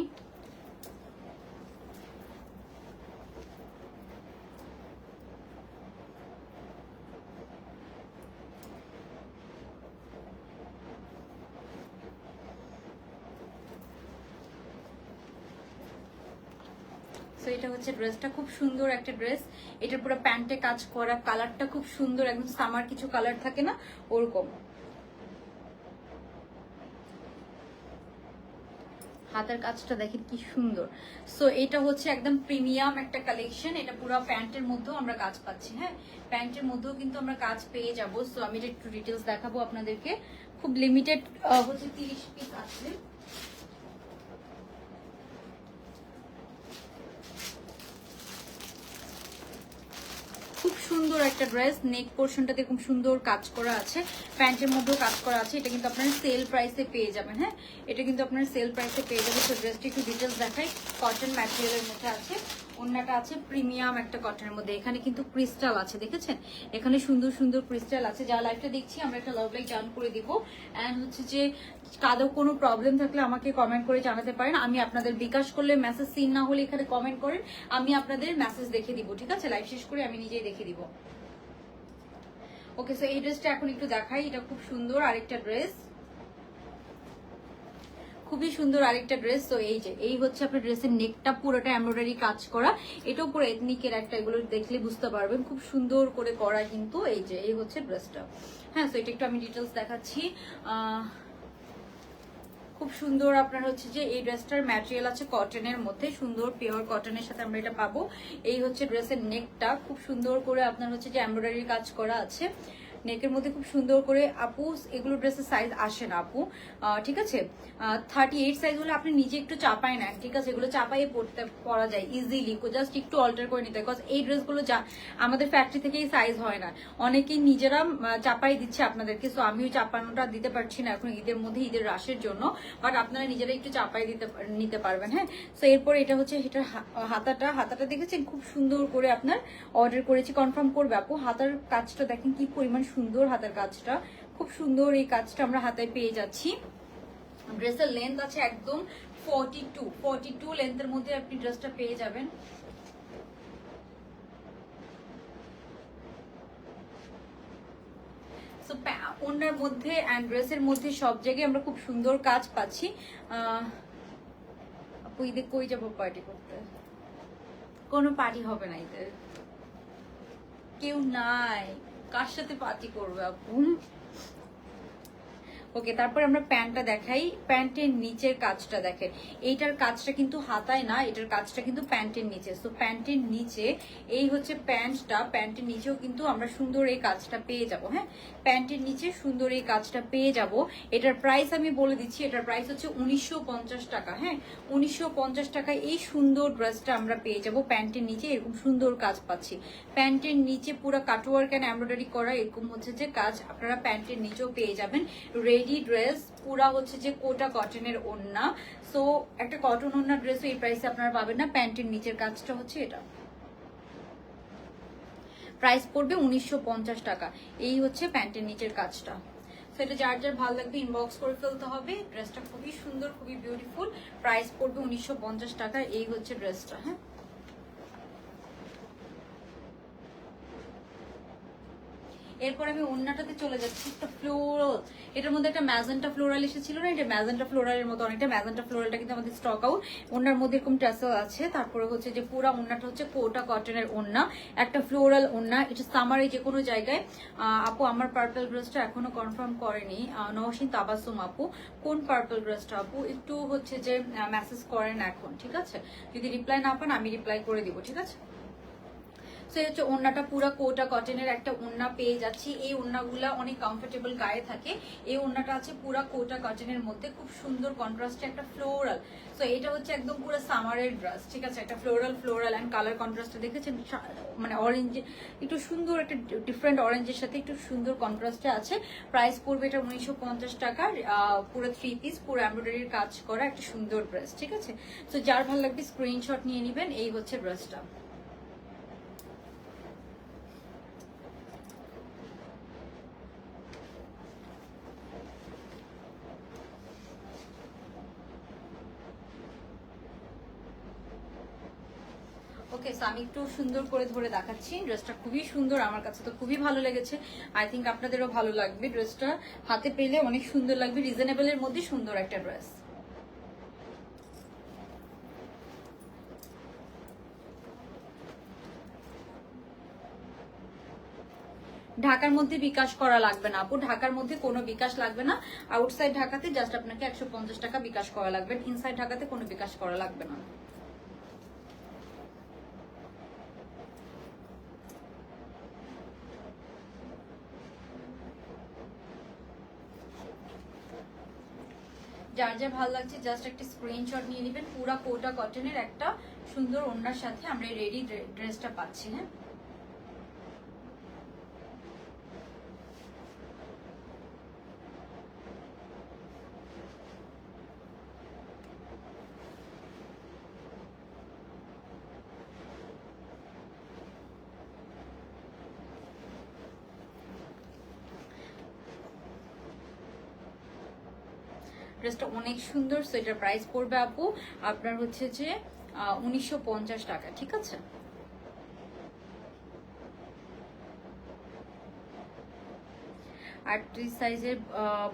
এটা হচ্ছে ড্রেসটা, খুব সুন্দর একটা ড্রেস। এটা পুরো প্যান্টে কাজ করা, কালারটা খুব সুন্দর, একদম সামার কিছু কালার থাকে না ওরকম। হাতের কাজটা দেখেন কি সুন্দর। সো এটা হচ্ছে একদম প্রিমিয়াম একটা কালেকশন। এটা পুরো প্যান্টের মধ্যেও আমরা কাজ পাচ্ছি, হ্যাঁ প্যান্টের মধ্যেও কিন্তু আমরা কাজ পেয়ে যাবো। সো আমি এটা একটু ডিটেলস দেখাবো আপনাদেরকে। খুব লিমিটেড হচ্ছে 30 পিস আছে। খুব সুন্দর একটা ড্রেস, নেক পোর্শনটাতে খুব সুন্দর কাজ করা আছে, প্যান্টের মধ্যেও কাজ করা আছে। এটা কিন্তু আপনারা সেল প্রাইসে পেয়ে যাবেন, হ্যাঁ এটা কিন্তু আপনারা সেল প্রাইসে পেয়ে যাবেন। তো ড্রেসটি একটু ডিটেলস দেখাই। কটন ম্যাটেরিয়ালের মধ্যে আছে, ওন্নাটা আছে প্রিমিয়াম একটা কটনের মধ্যে। এখানে কিন্তু ক্রিস্টাল আছে, দেখেছেন এখানে সুন্দর সুন্দর ক্রিস্টাল আছে। যা লাইভটা দেখছি আমরা একটা লাভ লাইক ডান করে দিব। অ্যান্ড হচ্ছে যে কারো কোনো প্রবলেম থাকলে আমাকে কমেন্ট করে জানাতে পারেন। আমি আপনাদের বিকাশ করলে মেসেজ সিন না হলে এখানে কমেন্ট করেন, আমি আপনাদের মেসেজ দেখে দিব, ঠিক আছে? লাইভ শেষ করে আমি নিজেই দেখে দিব। ওকে, সো এই ড্রেসটা এখন একটু দেখাই। এটা খুব সুন্দর আরেকটা ড্রেস, খুবই সুন্দর আরেকটা ড্রেস। তো এই যে এই হচ্ছে আপনার ড্রেসের নেকটা পুরোটা এমব্রয়ডারি কাজ করা। এটাও পুরো এথনিকের একটা, এগুলো দেখলে বুঝতে পারবেন খুব সুন্দর করে করা কিন্তু। এই যে এই হচ্ছে ড্রেসটা, হ্যাঁ। তো এটা একটু আমি ডিটেলস দেখাচ্ছি। খুব সুন্দর আপনার হচ্ছে যে এই ড্রেসটার ম্যাটেরিয়াল আছে কটনের মধ্যে, সুন্দর পিওর কটনের সাথে আমরা এটা পাবো। এই হচ্ছে ড্রেসের নেকটা, খুব সুন্দর করে আপনার হচ্ছে যে এমব্রয়ডারি কাজ করা আছে। নেকের মধ্যে খুব সুন্দর করে আপু এগুলো ড্রেসের সাইজ আসে না আপু, ঠিক আছে। 38 সাইজ হলে আপনি নিজে একটু চাপাই নেন, ঠিক আছে, এগুলো চাপাইয়ে পরা যায় ইজিলি, জাস্ট একটু অল্টার করে নিতে হয়। বিকজ এই ড্রেসগুলো আমাদের ফ্যাক্টরি থেকেই সাইজ হয় না, অনেকেই নিজেরা চাপাই দিচ্ছে আপনাদেরকে। সো আমিও চাপানোটা দিতে পারছি না এখন ঈদের মধ্যে, ঈদের রাশের জন্য, বাট আপনারা নিজেরা একটু চাপাই নিতে পারবেন। হ্যাঁ, সো এরপর এটা হচ্ছে এটার হাতাটা দেখেছেন খুব সুন্দর করে আপনার অর্ডার করেছি, কনফার্ম করবে আপু। হাতার কাজটা দেখেন কি পরিমাণ সুন্দর, হাতার কাজটা খুব সুন্দর, এই কাজটা আমরা হাতায় পেয়ে যাচ্ছি। ড্রেসের লেন্থ আছে একদম 42 লেন্থের মধ্যে আপনি ড্রেসটা পেয়ে যাবেন। ওনার মধ্যে অ্যান্ড ড্রেসের মধ্যে সব জায়গায় আমরা খুব সুন্দর কাজ পাচ্ছি। আপু ঈদে কই যাবো পার্টি করতে? কোনো পার্টি হবে না ঈদের, কেউ নাই, কার সাথে পার্টি করবে আপু? ওকে, তারপর আমরা প্যান্টটা দেখাই। প্যান্টের নিচের কাজটা দেখেন, এইটার কাজটা কিন্তু হাতায় না, এটার কাজটা কিন্তু প্যান্টের নিচে। তো প্যান্টের নিচে এই হচ্ছে প্যান্টটা, প্যান্টের নিচেও কিন্তু আমরা সুন্দর এই কাজটা পেয়ে যাব। হ্যাঁ, প্যান্টের নিচে সুন্দর এই কাজটা পেয়ে যাব। এটার প্রাইস আমি বলে দিচ্ছি, এটার প্রাইস হচ্ছে 1950 টাকা। হ্যাঁ, 1950 টাকায় এই সুন্দর ড্রেসটা আমরা পেয়ে যাব। প্যান্টের নিচে এরকম সুন্দর কাজ পাচ্ছি, প্যান্টের নিচে পুরো কাটওয়ার্ক এন্ড এমব্রয়ডারি করা এরকম হচ্ছে যে কাজ আপনারা প্যান্টের নিচেও পেয়ে যাবেন। রেডি ড্রেস পুরা হচ্ছে যে কোটা কটনের ওড়না। সো একটা কটন ওড়না ড্রেসও এই প্রাইসে আপনারা পাবেন না। প্যান্টের নিচের কাজটা হচ্ছে এটা, প্রাইস পড়বে 1950 টাকা। এই হচ্ছে প্যান্টের নিচের কাজটা। সেটা যার যার ভালো লাগবে ইনবক্স করে ফেলতে হবে। ড্রেসটা খুবই সুন্দর, খুবই বিউটিফুল, প্রাইস পড়বে 1950 টাকা। এই হচ্ছে ড্রেসটা। হ্যাঁ, এরপর আমি ওন্নাটাতে চলে যাচ্ছি, একটা ফ্লোরাল, এটার মধ্যে একটা ম্যাজেন্টা ফ্লোরাল এসেছিল না, এটা ম্যাজেন্টা ফ্লোরালের মতো অনেকটা। ম্যাজেন্টা ফ্লোরালটা কিন্তু আমাদের স্টক আউট। ওন্নার মধ্যে এরকম টাসেল আছে, তারপরে হচ্ছে যে পুরো ওন্নাটা হচ্ছে কোটা কটনের ওন্না, একটা ফ্লোরাল ওন্না। এটা সামারে যে কোনো জায়গায়। আপু আমার পার্পল ড্রেসটা এখনো কনফার্ম করেনি, নওশিন তাবাসুম আপু। কোন পার্পল ড্রেসটা আপু? একটু হচ্ছে যে মেসেজ করেন এখন, ঠিক আছে? যদি রিপ্লাই না পান আমি রিপ্লাই করে দিব, ঠিক আছে? হচ্ছে ওড়নাটা পুরো কোটা কটনের একটা ওড়না পেয়ে যাচ্ছি। এই ওড়নাগুলা অনেক কমফোর্টেবল গায়ে থাকে। এই ওড়নাটা আছে পুরো কোটা কটনের মধ্যে, খুব সুন্দর কন্ট্রাস্টে একটা ফ্লোরাল। সো এটা হচ্ছে একদম পুরো সামারের ড্রেস, ঠিক আছে? একটা ফ্লোরাল এন্ড কালার কন্ট্রাস্টে দেখেছেন, মানে অরেঞ্জ, একটু সুন্দর একটা ডিফারেন্ট অরেঞ্জের সাথে একটু সুন্দর কন্ট্রাস্টে আছে। প্রাইস পড়বে এটা 1950 টাকা। পুরো 3 পিস, পুরো এমব্রয়ডারির কাজ করা একটা সুন্দর ড্রেস, ঠিক আছে? তো যার ভালো লাগবে স্ক্রিনশট নিয়ে নেবেন। এই হচ্ছে ড্রেসটা। ওকে, সো আমি একটু সুন্দর করে ধরে দেখাচ্ছি। ড্রেসটা খুবই সুন্দর, আমার কাছে তো খুবই ভালো লেগেছে। আই থিঙ্ক আপনাদেরও ভালো লাগবে। ড্রেসটা হাতে পেলে অনেক সুন্দর লাগবে, রিজনেবলের মধ্যে সুন্দর একটা ড্রেস। ঢাকার মধ্যে বিকাশ করা লাগবে না আপু, ঢাকার মধ্যে কোনো বিকাশ লাগবে না। আউটসাইড ঢাকাতে জাস্ট আপনাকে 150 টাকা বিকাশ করা লাগবে, ইনসাইড ঢাকাতে কোনো বিকাশ করা লাগবে না। যার যা ভালো লাগছে জাস্ট একটা স্ক্রিনশট নিয়ে নেবেন। পুরা কোটা কটনের একটা সুন্দর ওড়নার সাথে আমরা রেডি ড্রেসটা পাচ্ছি। হ্যাঁ, ড্রেসটা অনেক সুন্দর। সো এটার প্রাইস পড়বে আপু আপনার হচ্ছে যে 1950 টাকা, ঠিক আছে? 38 সাইজের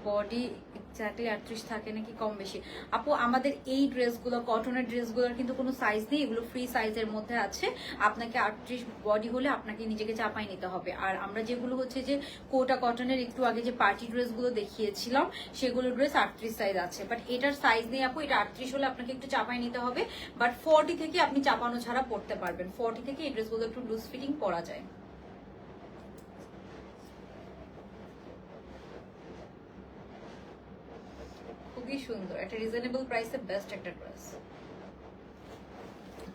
বডি, এক্স্যাক্টলি 38 থাকে নাকি কম বেশি? আপু আমাদের এই ড্রেসগুলো, কটনের ড্রেসগুলোর কিন্তু কোনো সাইজ নেই, এগুলো ফ্রি সাইজের মধ্যে আছে। আপনাকে 38 বডি হলে আপনাকে নিজেকে চাপাই নিতে হবে। আর আমরা যেগুলো হচ্ছে যে কোটা কটনের একটু আগে যে পার্টি ড্রেসগুলো দেখিয়েছিলাম সেগুলো ড্রেস 38 সাইজ আছে, বাট এটার সাইজ নেই আপু। এটা 38 হলে আপনাকে একটু চাপাই নিতে হবে, বাট 40 থেকে আপনি চাপানো ছাড়া পড়তে পারবেন। 40 থেকে এই ড্রেসগুলো একটু লুজ ফিটিং পরা যায়। খুবই সুন্দর, একটা রিজনেবল প্রাইসে বেস্ট একটা ড্রেস।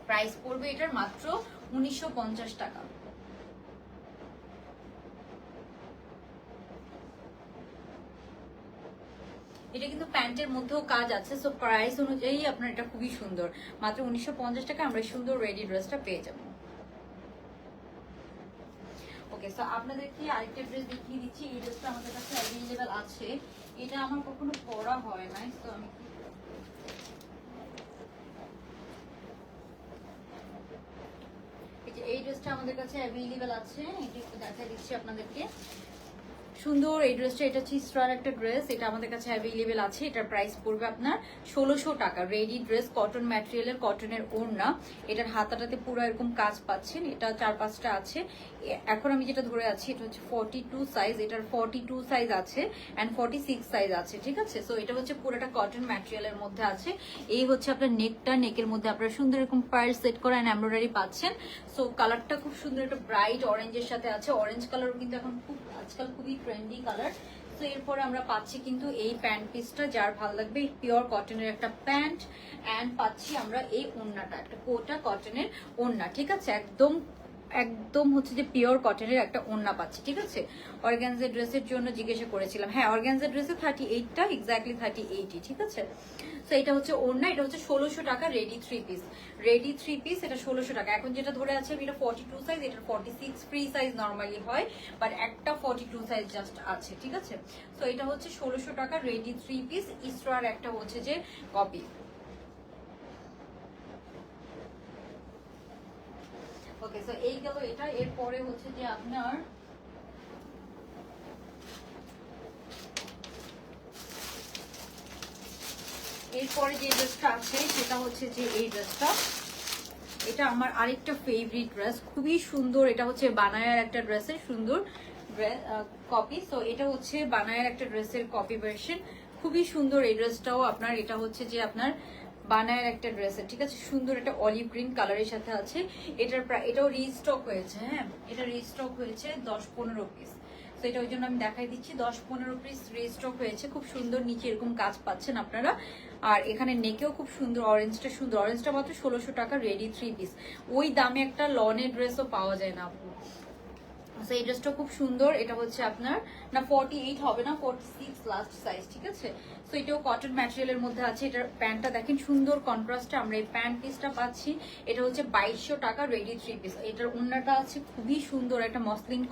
প্রাইস পড়বে এটার মাত্র 1950 টাকা। এটা কিন্তু প্যান্টের মধ্যেও কাজ আছে, সো প্রাইস অনুযায়ী আপনার এটা খুবই সুন্দর, মাত্র 1950 টাকা আমরা সুন্দর রেডি ড্রেসটা পেয়ে যাবো। ওকে, সো আপনাদেরকে আরেকটা ড্রেস দেখিয়ে দিচ্ছি। এই ড্রেসটা আমাদের কাছে অ্যাভেলেবেল আছে, এটা আমার কখনো পরা হয় নাই, তো আমি এই ড্রেসটা আমাদের কাছে অ্যাভেলেবেল আছে, এটা একটু দেখাই দিচ্ছি আপনাদেরকে। সুন্দর এই ড্রেসটা, এটা হচ্ছে ইস্ট্রার একটা ড্রেস, এটা আমাদের কাছে অ্যাভেলেবেল আছে। এটার প্রাইস পড়বে আপনার 1600 টাকা। রেডি ড্রেস, কটন ম্যাটেরিয়ালের, কটনের ওড়না, এটার হাতাটাতে পুরো এরকম কাজ পাচ্ছেন। এটা 4-5টা আছে। এখন আমি যেটা ধরে আছি এটা হচ্ছে 42 সাইজ, এটার 42 সাইজ আছে অ্যান্ড 46 সাইজ আছে, ঠিক আছে। সো এটা হচ্ছে পুরোটা কটন ম্যাটেরিয়ালের মধ্যে আছে। এই হচ্ছে আপনার নেকটা, নেকের মধ্যে আপনারা সুন্দর এরকম পার্ল সেট করা অ্যান্ড এমব্রয়ডারি পাচ্ছেন। সো কালারটা খুব সুন্দর, একটা ব্রাইট অরেঞ্জের সাথে আছে। অরেঞ্জ কালারও কিন্তু এখন খুব আজকাল খুবই ট্রেন্ডি কালার। তো এরপরে আমরা পাচ্ছি কিন্তু এই প্যান্ট পিসটা, যার ভালো লাগবে, পিওর কটনের একটা প্যান্ট অ্যান্ড পাচ্ছি আমরা এই ওড়নাটা, একটা কোটা কটনের ওড়না, ঠিক আছে। একদম একদম হচ্ছে যে পিওর কটনের একটা ওড়না পাচ্ছি, ঠিক আছে। অর্গানজা ড্রেসের জন্য জিজ্ঞাসা করেছিলাম, হ্যাঁ অর্গানজা ড্রেসে 38টা এক্স্যাক্টলি 38ই, ঠিক আছে। তো এটা হচ্ছে ওড়না, এটা হচ্ছে 1600 টাকা রেডি 3 পিস। রেডি 3 পিস এটা 1600 টাকা। এখন যেটা ধরে আছে এটা 42 সাইজ, এটা 46 ফ্রি সাইজ নরমালি হয়, বাট একটা 42 সাইজ জাস্ট আছে, ঠিক আছে। তো এটা হচ্ছে 1600 টাকা রেডি 3 পিস। ইস্ট্রার একটা হচ্ছে যে কপি। ওকে, সো এই গেল এটা। এরপরে হচ্ছে যে আপনার এরপরে যে ড্রেসটা আছে সেটা হচ্ছে যে এই ড্রেসটা, এটা আমার আরেকটা ফেভারিট ড্রেস, খুবই সুন্দর। এটা হচ্ছে বানায়ার একটা ড্রেসের সুন্দর কপি। সো এটা হচ্ছে বানায়ার একটা ড্রেসের কপি ভার্সন, খুবই সুন্দর এই ড্রেসটাও আপনার। এটা হচ্ছে যে আপনার বানায়ার একটা ড্রেসের, ঠিক আছে, সুন্দর একটা অলিভ গ্রিন কালারের সাথে আছে। এটাও রিস্টক হয়েছে, হ্যাঁ এটা রিস্টক হয়েছে 10-15 পিস। তো এটা ওই জন্য আমি দেখাই দিচ্ছি, 10-15 পিস রিস্টক হয়েছে। খুব সুন্দর নিচে এরকম কাজ পাচ্ছেন আপনারা, আর এখানে নেকেও খুব সুন্দর, অরেঞ্জটা সুন্দর। অরেঞ্জটা মাত্র 1600 টাকা রেডি 3 পিস। ওই দামে একটা লনের ড্রেসও পাওয়া যায় না আপু। এই ড্রেসটা খুব সুন্দর। এটা হচ্ছে আপনার না 48 হবে না, 46 লাস্ট সাইজ, ঠিক আছে। সো এটাও কটন ম্যাটেরিয়ালের মধ্যে আছে। এটার প্যান্টটা দেখেন সুন্দর কন্ট্রাস্টে আমরা এই প্যান্ট পিসটা পাচ্ছি। এটা হচ্ছে 2200 টাকা রেডি 3 পিস। এটার ওড়নাটা আছে খুবই সুন্দর, একটা মসলিন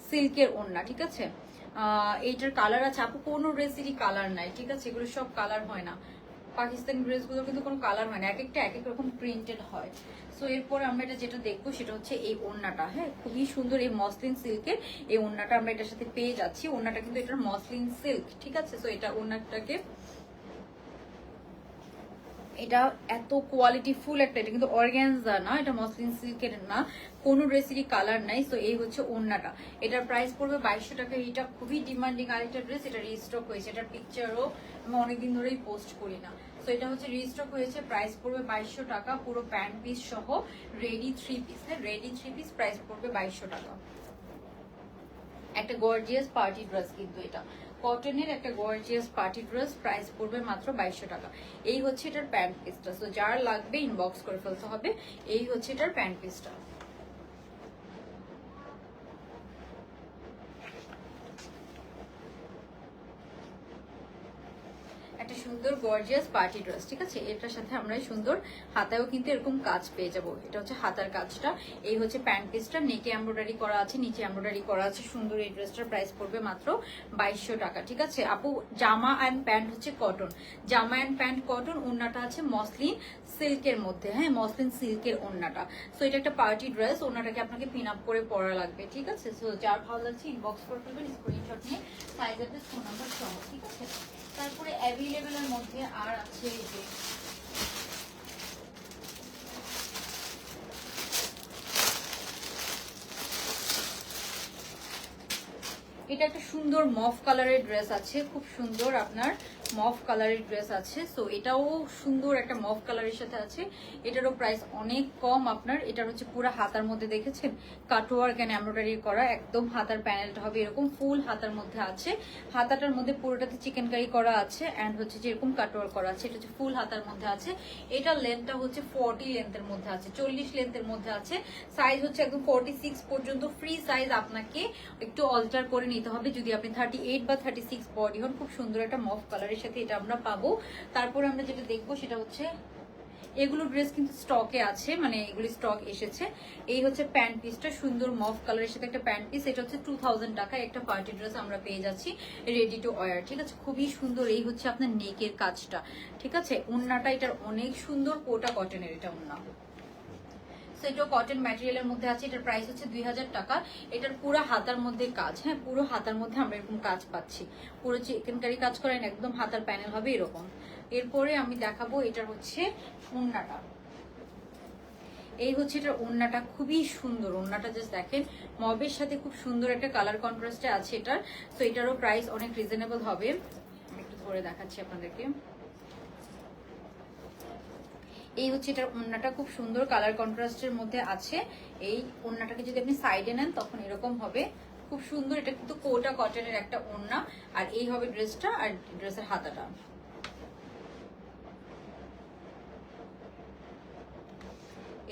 সিল্কের ওড়না, ঠিক আছে। এইটার কালার আছে আপু, কোনো ড্রেসেরই কালার নাই, ঠিক আছে, এগুলো সব কালার হয় না। পাকিস্তানি ড্রেসগুলো কিন্তু কোনো কালার হয় না, এক একটা এক এক রকম প্রিন্টেড হয়। সো এরপর আমরা এটা যেটা দেখবো সেটা হচ্ছে এই ওড়নাটা, হ্যাঁ খুবই সুন্দর এই মসলিন সিল্কের এই ওড়নাটা আমরা এটার সাথে পেয়ে যাচ্ছি। ওড়নাটা কিন্তু এটার মসলিন সিল্ক, ঠিক আছে। সো এটা ওড়নাটাকে, এটা এত কোয়ালিটি ফুল একটা, এটা কিন্তু অর্গানজা না, এটা মসলিন সিল্কের না, কোনো ড্রেসেরই কালার নাই। সো এই হচ্ছে ওড়নাটা, এটার প্রাইস পড়বে 2200 টাকা। এটা খুবই ডিমান্ডিং আরেকটা ড্রেস, এটা রিস্টক হয়েছে। এটার পিকচারও আমি অনেকদিন ধরেই পোস্ট করি না। সো এটা হচ্ছে রিস্টক হয়েছে, প্রাইস পড়বে 2200 টাকা, পুরো প্যান্ট পিস সহ রেডি 3 পিস। হ্যাঁ রেডি 3 পিস, প্রাইস পড়বে 2200 টাকা। একটা গর্জিয়াস পার্টি ড্রেস কিন্তু এটা কটনের একটা গর্জিয়াস পার্টি ড্রেস, প্রাইস পড়বে মাত্র 2200 টাকা। এই হচ্ছে এটার প্যান্ট পিসটা। সো যার লাগবে ইনবক্স করে ফেলতে হবে। এই হচ্ছে এটার প্যান্ট পিসটা। একটা সুন্দর গর্জিয়াস পার্টি ড্রেস, ঠিক আছে। এটার সাথে আমরা সুন্দর হাতায়ও কিন্তু এরকম কাজ পেয়ে যাব। এটা হচ্ছে হাতার কাজটা। এই হচ্ছে প্যান্ট পিসটা, নেকে এমব্রয়ডারি করা আছে, নিচে এমব্রয়ডারি করা আছে সুন্দর। এই ড্রেসটার প্রাইস পড়বে মাত্র 2200 টাকা, ঠিক আছে আপু। জামা অ্যান্ড প্যান্ট হচ্ছে কটন, জামা অ্যান্ড প্যান্ট কটন। ওড়নাটা আছে মসলিন সিল্কের মধ্যে, হ্যাঁ মসলিন সিল্কের ওড়নাটা। সো এটা একটা পার্টি ড্রেস, ওড়নাটাকে আপনাকে পিন আপ করে পরা লাগবে, ঠিক আছে। সো যার ভালো লাগছে ইনবক্স করে ফেলবেন স্ক্রিনশট নিয়ে, সাইজ অ্যাড্রেস ফোন নাম্বার সহ, ঠিক আছে। তারপরে অ্যাভেলেবেলের মধ্যে আর আছে যে এটা একটা সুন্দর মফ কালারের ড্রেস আছে, খুব সুন্দর আপনার মফ কালারের ড্রেস আছে। সো এটাও সুন্দর একটা মফ কালারের সাথে আছে। এটারও প্রাইস অনেক কম আপনার। এটার হচ্ছে পুরো হাতার মধ্যে দেখেছেন কাটওয়ার্ক এন্ড এমব্রয়ডারি করা, একদম হাতার প্যানেলটা হবে এরকম ফুল হাতার মধ্যে আছে। হাতাটার মধ্যে পুরোটাতে চিকেন কারি করা আছে এন্ড হচ্ছে যে এরকম কাটওয়ার্ক করা আছে। এটা হচ্ছে ফুল হাতার মধ্যে আছে। এটার লেন্থটা হচ্ছে 40 লেন্থের মধ্যে আছে, 40 লেন্থের মধ্যে আছে। সাইজ হচ্ছে একদম 46 পর্যন্ত ফ্রি সাইজ, আপনাকে একটু অল্টার করে নিতে হবে যদি আপনি 38 বা 36 বডি হন। খুব সুন্দর একটা মফ কালারের সাথে এটা আমরা পাবো। তারপরে আমরা যেটা দেখবো সেটা হচ্ছে এগুলো ড্রেস কিন্তু স্টকে আছে, মানে এগুলি স্টক এসেছে। এই হচ্ছে প্যান্ট পিসটা, সুন্দর মফ কালারের সাথে একটা প্যান্ট পিস। এটা হচ্ছে 2000 টাকায় একটা পার্টি ড্রেস আমরা পেয়ে যাচ্ছি রেডি টু ওয়্যার, ঠিক আছে। খুবই সুন্দর। এই হচ্ছে আপনার নেকের কাজটা, ঠিক আছে। ওড়নাটা এটার অনেক সুন্দর, কোটা কটনের এটা ওড়না। এটাও কটন ম্যাটেরিয়ালের মধ্যে আছে। এটার প্রাইস হচ্ছে 2000 টাকা। এটার পুরো হাতার মধ্যে কাজ, হ্যাঁ পুরো হাতার মধ্যে আমরা এরকম কাজ পাচ্ছি, পুরো চিকেন কারি কাজ করেন, একদম হাতার প্যানেল হবে এরকম। এরপরে আমি দেখাবো এটার হচ্ছে ওড়নাটা। এই হচ্ছে এটার ওড়নাটা, খুবই সুন্দর ওড়নাটা, জাস্ট দেখেন মবের সাথে খুব সুন্দর একটা কালার কন্ট্রাস্টে আছে এটার। তো এটারও প্রাইস অনেক রিজনেবল হবে। আমি একটু ধরে দেখাচ্ছি আপনাদেরকে। এই হচ্ছে এটার ওড়নাটা, খুব সুন্দর কালার কন্ট্রাস্টের মধ্যে আছে। এই ওড়নাটাকে যদি আপনি সাইডে নেন তখন এরকম হবে, খুব সুন্দর। এটা কিন্তু কোটা কটনের একটা ওড়না। আর এই হবে ড্রেসটা, আর ড্রেসের হাতাটা।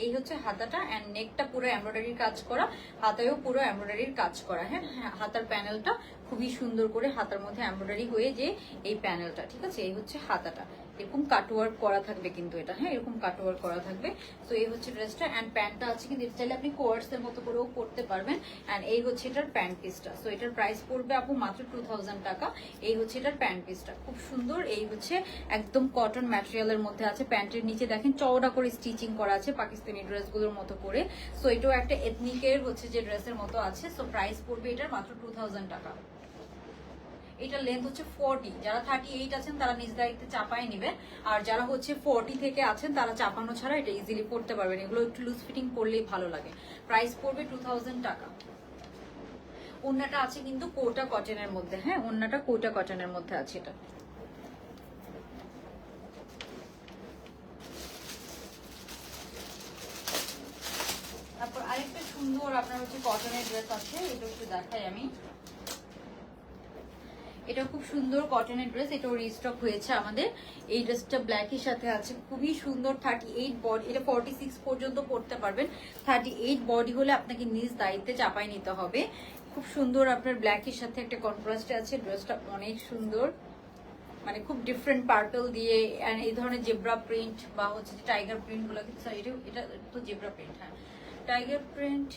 এই হচ্ছে হাতাটা এন্ড নেকটা পুরো এমব্রয়ডারির কাজ করা, হাতায়ও পুরো এমব্রয়ডারির কাজ করা। হ্যাঁ হাতার প্যানেলটা খুবই সুন্দর করে হাতার মধ্যে এমব্রয়ডারি হয়ে যে এই প্যানেলটা, ঠিক আছে। এই হচ্ছে হাতাটা, এরকম কাটওয়ার্ক করা থাকবে কিন্তু এটা, হ্যাঁ এরকম কাটওয়ার্ক করা থাকবে। তো এই হচ্ছে ড্রেসটা এন্ড প্যান্টটা আছে কিন্তু এটা চাইলে আপনি কোয়ার্স এর মতো করেও পরতে পারবেন। এন্ড এই হচ্ছে এটার প্যান্ট পিসটা। সো এটার প্রাইস পড়বে আপু মাত্র 2000 টাকা। এই হচ্ছে এটার প্যান্ট পিসটা, খুব সুন্দর। এই হচ্ছে একদম কটন ম্যাটেরিয়ালের মধ্যে আছে। প্যান্টের নিচে দেখেন চওড়া করে স্টিচিং করা আছে পাকিস্তানি ড্রেসগুলোর মতো করে। সো এটাও একটা এথনিকের হচ্ছে যে ড্রেসের মতো আছে। সো প্রাইস পড়বে এটার মাত্র 2000 টাকা। এটা লেন্থ হচ্ছে 40, যারা 38 আছেন তারা নিজ দায়িত্বে চাপায় নেবেন, আর যারা হচ্ছে 40 থেকে আছেন তারা চাপানো ছাড়া এটা ইজিলি পড়তে পারবেন। এগুলো একটু লুজ ফিটিং পরলেই ভালো লাগে। প্রাইস পড়বে 2000 টাকা। ওড়নাটা আছে কিন্তু কোটা কটনের মধ্যে, হ্যাঁ ওড়নাটা কোটা কটনের মধ্যে আছে এটা। তারপর আরেকটা সুন্দর আপনার হচ্ছে কটনের ড্রেস আছে, এটা একটু দেখাই আমি। এটা খুব সুন্দর কটনের ড্রেস, এটাও রিস্টক হয়েছে আমাদের। এই ড্রেসটা ব্ল্যাকের সাথে আছে, খুবই সুন্দর। 38 বডি, এটা 46 পর্যন্ত পড়তে পারবেন। 38 বডি হলে আপনাকে নিজ দায়িত্বে চাপাই নিতে হবে। খুব সুন্দর আপনার ব্ল্যাকের সাথে একটা কন্ট্রাস্টে আছে। ড্রেসটা অনেক সুন্দর, মানে খুব ডিফারেন্ট পার্পল দিয়ে এই ধরনের জেব্রা প্রিন্ট বা হচ্ছে যে টাইগার প্রিন্ট গুলো, সরি এটা তো জেব্রা প্রিন্ট, হ্যাঁ টাইগার প্রিন্ট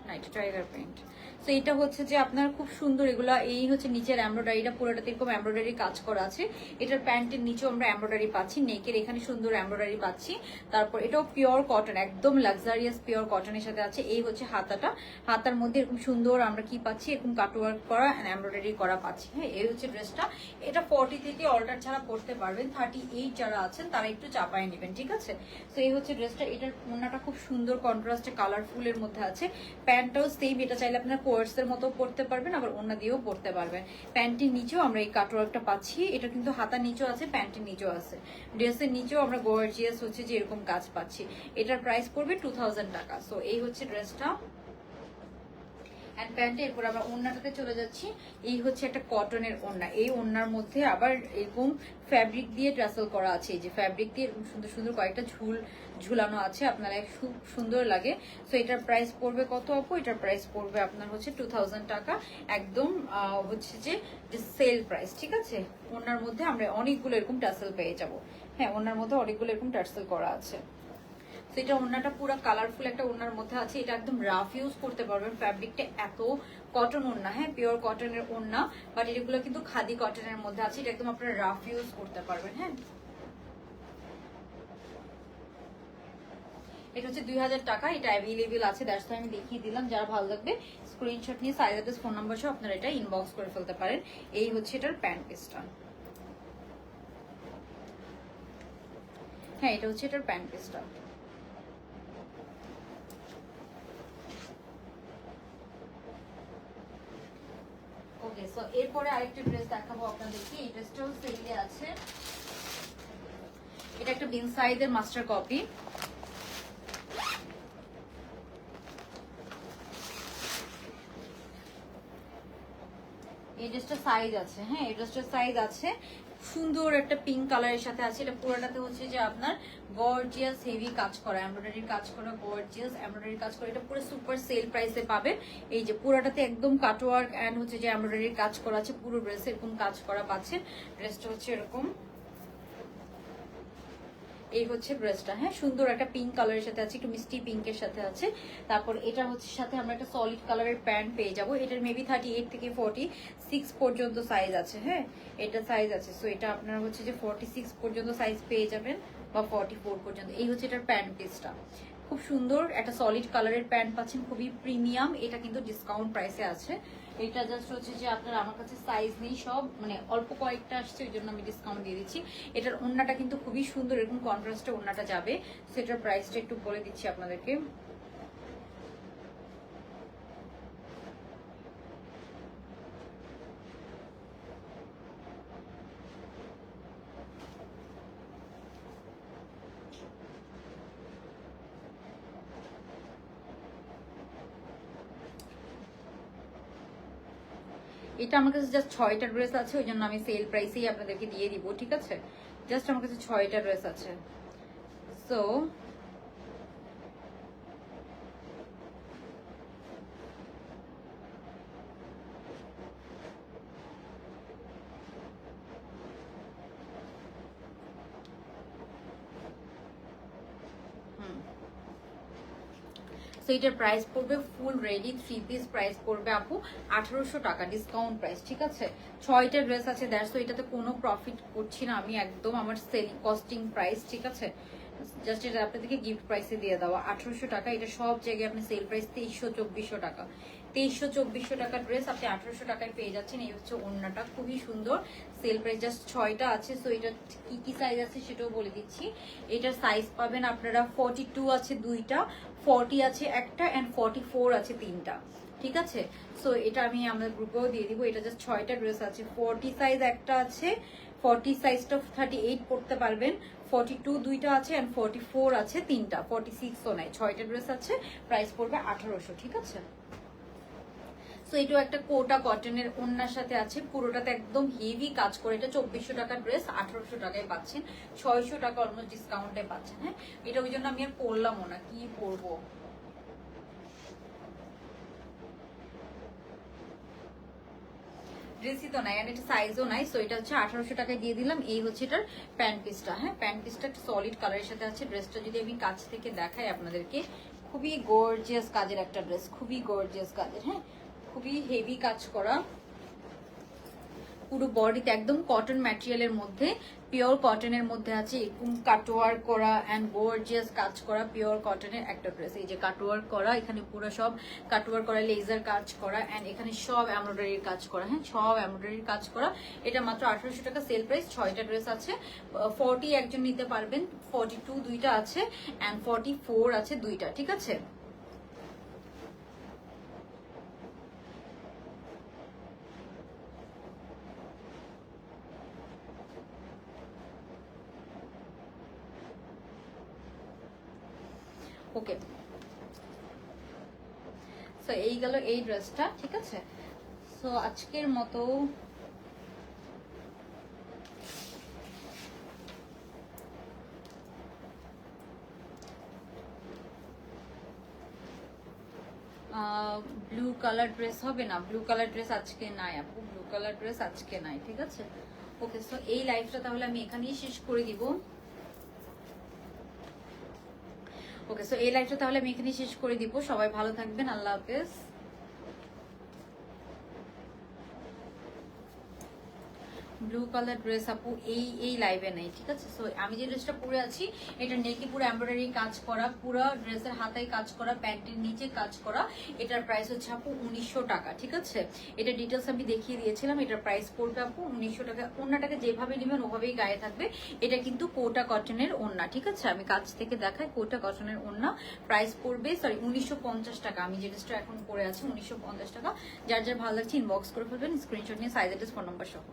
না, এটা টাইগার প্রিন্ট। তো এটা হচ্ছে যে আপনার খুব সুন্দর এগুলা। এই হচ্ছে নিচের এমব্রয়ডারিটা পুরোটাতে এরকম এমব্রয়ডারি কাজ করা আছে। এটার প্যান্টের নিচেও আমরা এমব্রয়ডারি পাচ্ছি, নেকের এখানে সুন্দর এমব্রয়ডারি পাচ্ছি। তারপর এটাও পিওর কটন, একদম লাক্সারিয়াস পিওর কটনের সাথে আছে। এই হচ্ছে হাতাটা, হাতার মধ্যে এরকম সুন্দর আমরা কি পাচ্ছি, এরকম কাটওয়ার্ক করা এমব্রয়ডারি করা পাচ্ছি। হ্যাঁ এই হচ্ছে ড্রেসটা। এটা 40 থেকে অল্টার ছাড়া পড়তে পারবেন। 38 যারা আছেন তারা একটু চাপায় নেবেন, ঠিক আছে। তো এই হচ্ছে ড্রেসটা। এটার ওড়নাটা খুব সুন্দর কন্ট্রাস্টে কালারফুলের মধ্যে আছে। প্যান্টটাও সেম, এটা চাইলে আপনার কোয়ার্সের মতো পরতে পারবেন, আবার ওড়না দিয়েও পরতে পারবেন। প্যান্টের নিচেও আমরা এই কাটওয়ার্কটা পাচ্ছি। এটা কিন্তু হাতার নিচেও আছে, প্যান্টের নিচেও আছে। ড্রেসের নিচেও আমরা গর্জিয়াস হচ্ছে যে এরকম কাজ পাচ্ছি। এটার প্রাইস পড়বে 2000 টাকা। সো এই হচ্ছে ড্রেসটা এন্ড প্যান্টে। এরপর আমরা ওড়নাটাতে চলে যাচ্ছি। এই হচ্ছে একটা কটনের ওড়না। এই ওড়নার মধ্যে আবার এরকম ফ্যাব্রিক দিয়ে ট্রাসেল করা আছে। এই যে ফ্যাব্রিক দিয়ে সুন্দর সুন্দর কয়েকটা ঝুলানো আছে, আপনারা খুব সুন্দর লাগে। সো এটার প্রাইস পড়বে কত আপু? এটার প্রাইস পড়বে আপনার হচ্ছে 2000 টাকা, একদম হচ্ছে যে সেল প্রাইস, ঠিক আছে। ওড়নার মধ্যে আমরা অনেকগুলো এরকম টাসেল পেয়ে যাব। হ্যাঁ ওড়নার মধ্যে অনেকগুলো এরকম টাসেল করা আছে। তো এটা ওড়নাটা পুরো কালারফুল একটা ওড়নার মধ্যে আছে। এটা একদম রাফ ইউজ করতে পারবেন। ফ্যাব্রিকটা এত কটন ওড়না, হ্যাঁ পিওর কটনের ওড়না, বাট এগুলো কিন্তু খাদি কটনের মধ্যে আছে। এটা একদম আপনারা রাফ ইউজ করতে পারবেন। হ্যাঁ এটা হচ্ছে 2000 টাকা। এটা অ্যাভেলেবেল আছে, দ্যাটস আমি দেখিয়ে দিলাম। যারা ভালো লাগবে স্ক্রিনশট নিয়ে সাইজ অ্যাড্রেস ফোন নাম্বার সহ আপনারা এটা ইনবক্স করে ফেলতে পারেন। এই হচ্ছে এটার প্যান্ট পিসটা। হ্যাঁ এটা হচ্ছে এটার প্যান্ট পিসটা। ওকে, সো এরপর এরপরে আরেকটা ড্রেস দেখাবো আপনাদেরকে, এই ড্রেসটাও সেলে আছে। এটা একটা বিন সাইজের মাস্টার কপি। এই ড্রেসটা সাইজ আছে, হ্যাঁ এই ড্রেসটার সাইজ আছে। সুন্দর একটা পিঙ্ক কালারের সাথে আছে। এটা পুরোটাতে হচ্ছে যে আপনার গর্জিয়াস হেভি কাজ করা, এমব্রয়ডারি কাজ করা, গর্জিয়াস এমব্রয়ডারি কাজ করা। এটা পুরো সুপার সেল প্রাইসে পাবে। এই যে পুরোটাতে একদম কাটওয়ার্ক এন্ড হচ্ছে যে এমব্রয়ডারি কাজ করা আছে, পুরো ড্রেসে এরকম কাজ করা পাচ্ছেন। ড্রেসটা হচ্ছে এরকম, এই হচ্ছে ড্রেসটা, হ্যাঁ সুন্দর একটা পিঙ্ক কালারের সাথে আছে, একটু মিষ্টি পিঙ্কের সাথে আছে। তারপর এটা হচ্ছে সাথে আমরা একটা সলিড কালারের প্যান্ট পেয়ে যাবো। এটার মেবি 38 থেকে 46 পর্যন্ত সাইজ আছে, হ্যাঁ এটা সাইজ আছে। সো এটা আপনারা হচ্ছে যে 46 পর্যন্ত সাইজ পেয়ে যাবেন বা 44 পর্যন্ত। এই হচ্ছে এটার প্যান্ট পিসটা, খুব সুন্দর একটা সলিড কালারের প্যান্ট পাচ্ছেন, খুবই প্রিমিয়াম। এটা কিন্তু ডিসকাউন্ট প্রাইসে আছে। এটা জাস্ট হচ্ছে যে আপনার, আমার কাছে সাইজ নেই, সব মানে অল্প কয়েকটা আসছে, ওই জন্য আমি ডিসকাউন্ট দিয়ে দিচ্ছি। এটার ওড়নাটা কিন্তু খুবই সুন্দর, এরকম কন্ট্রাস্টে ওড়নাটা যাবে। সেটার প্রাইসটা একটু বলে দিচ্ছি আপনাদেরকে। এটা আমার কাছে জাস্ট 6টা ড্রেস আছে, ওই জন্য আমি সেল প্রাইসেই আপনাদেরকে দিয়ে দিব, ঠিক আছে? জাস্ট আমার কাছে 6টা ড্রেস আছে। সো সো এটার প্রাইস পড়বে ফুল রেডি 3 পিস প্রাইস পড়বে আপু 1800 টাকা, ডিসকাউন্ট প্রাইস, ঠিক আছে? 6টা ড্রেস আছে, দ্যাটস তো এটাতে কোনো প্রফিট করছি না আমি, একদম আমার সেলিং কস্টিং প্রাইস, ঠিক আছে? জাস্ট এটা আপনাদেরকে গিফট প্রাইসে দিয়ে দেওয়া 1800 টাকা। এটা সব জায়গায় আপনি সেল প্রাইস 2300-2400 টাকা, 2300-2400 টাকার ড্রেস আপনি 1800 টাকায় পেয়ে যাচ্ছেন। এই হচ্ছে ওড়নাটা, খুবই সুন্দর, সেল প্রাইস জাস্ট 6টা আছে। সো এটা কি কি সাইজ আছে সেটাও বলে দিচ্ছি। এটার সাইজ পাবেন আপনারা 42 আছে 2টা, 40 আছে একটা, এন্ড 44 আছে 3টা, ঠিক আছে? সো এটা আমি আমাদের গ্রুপেও দিয়ে দিব। এটা জাস্ট 6টা ড্রেস আছে। 40 সাইজ একটা আছে, 40 সাইজটা 38 পড়তে পারবেন, 42 2টা আছে, এন্ড 44 আছে 3টা, 46ও নাই। 6টা ড্রেস আছে, প্রাইস পড়বে 1800, ঠিক আছে? সো এটাও একটা কোটা কটনের ওড়নার সাথে আছে, পুরোটাতে একদম হেভি কাজ করে। এটা 2400 টাকার ড্রেস 1800 টাকায় পাচ্ছেন, 600 টাকা অলমোস্ট ডিসকাউন্টে পাচ্ছেন, হ্যাঁ এটা ওই জন্য আমি আর পরলামও না, কি পরবো। ড্রেসই তো নাই, আর এটা সাইজও নাই। সো এটা হচ্ছে 1800 টাকায় দিয়ে দিলাম। এই হচ্ছে এটার প্যান্ট পিসটা, হ্যাঁ প্যান্ট পিসটা একটা সলিড কালারের সাথে আছে। ড্রেসটা যদি আমি কাছ থেকে দেখাই আপনাদেরকে, খুবই গর্জিয়াস কাজের একটা ড্রেস, খুবই গর্জিয়াস কাজের, হ্যাঁ খুবই হেভি কাজ করা। পুরো বডিতে একদম কটন ম্যাটেরিয়ালের মধ্যে, পিওর কটনের মধ্যে আছে, এরকম কাটওয়ার্ক করা এন্ড গর্জিয়াস কাজ করা পিওর কটনের একটা ড্রেস। এই যে কাটওয়ার্ক করা, এখানে পুরো সব কাটওয়ার্ক করা, লেজার কাজ করা, এন্ড এখানে সব এমব্রয়ডারির কাজ করা, হ্যাঁ সব এমব্রয়ডারির কাজ করা। এটা মাত্র 1800 টাকা সেল প্রাইস। 6টা ড্রেস আছে, 40 একজন নিতে পারবেন, 42 2টা আছে, এন্ড 44 আছে 2টা, ঠিক আছে? ওকে, সো এই গেল এই ড্রেসটা, ঠিক আছে? সো আজকের মতো ব্লু কালার ড্রেস হবে না, ব্লু কালার ড্রেস আজকে নাই আপু, ব্লু কালার ড্রেস আজকে নাই, ঠিক আছে? ওকে, সো এই লাইভটা তাহলে আমি এখানেই শেষ করে দিব। ওকে, সো এই লাইভটা তাহলে আমি এখানেই শেষ করে দিব। সবাই ভালো থাকবেন, আল্লাহ হাফেজ। ব্লু ব্লু কালার ড্রেস আপু এই লাইভে নেই, ঠিক আছে? সো আমি যে ড্রেসটা পরে আছি এটা নেকে পুরো এমব্রয়ডারি কাজ করা, পুরো ড্রেসের হাতায় কাজ করা, প্যান্টের নিচে কাজ করা। এটার প্রাইস হচ্ছে আপু 1900 টাকা, ঠিক আছে? এটা ডিটেলস আমি দেখিয়ে দিয়েছিলাম। এটার প্রাইস পড়বে আপু 1900 টাকা। ওড়নাটাকে যেভাবে নেবেন ওভাবেই গায়ে থাকবে। এটা কিন্তু কোটা কটনের ওড়না, ঠিক আছে? আমি কাছ থেকে দেখাই, কোটা কটনের ওড়না। প্রাইস পড়বে 1950 টাকা। আমি যে ড্রেসটা এখন পরে আছি 1950 টাকা। যার যার ভালো লাগছে ইনবক্স করে ফেলবেন, স্ক্রিনশট নিয়ে সাইজ অ্যাড্রেস ফোন নাম্বার সহ।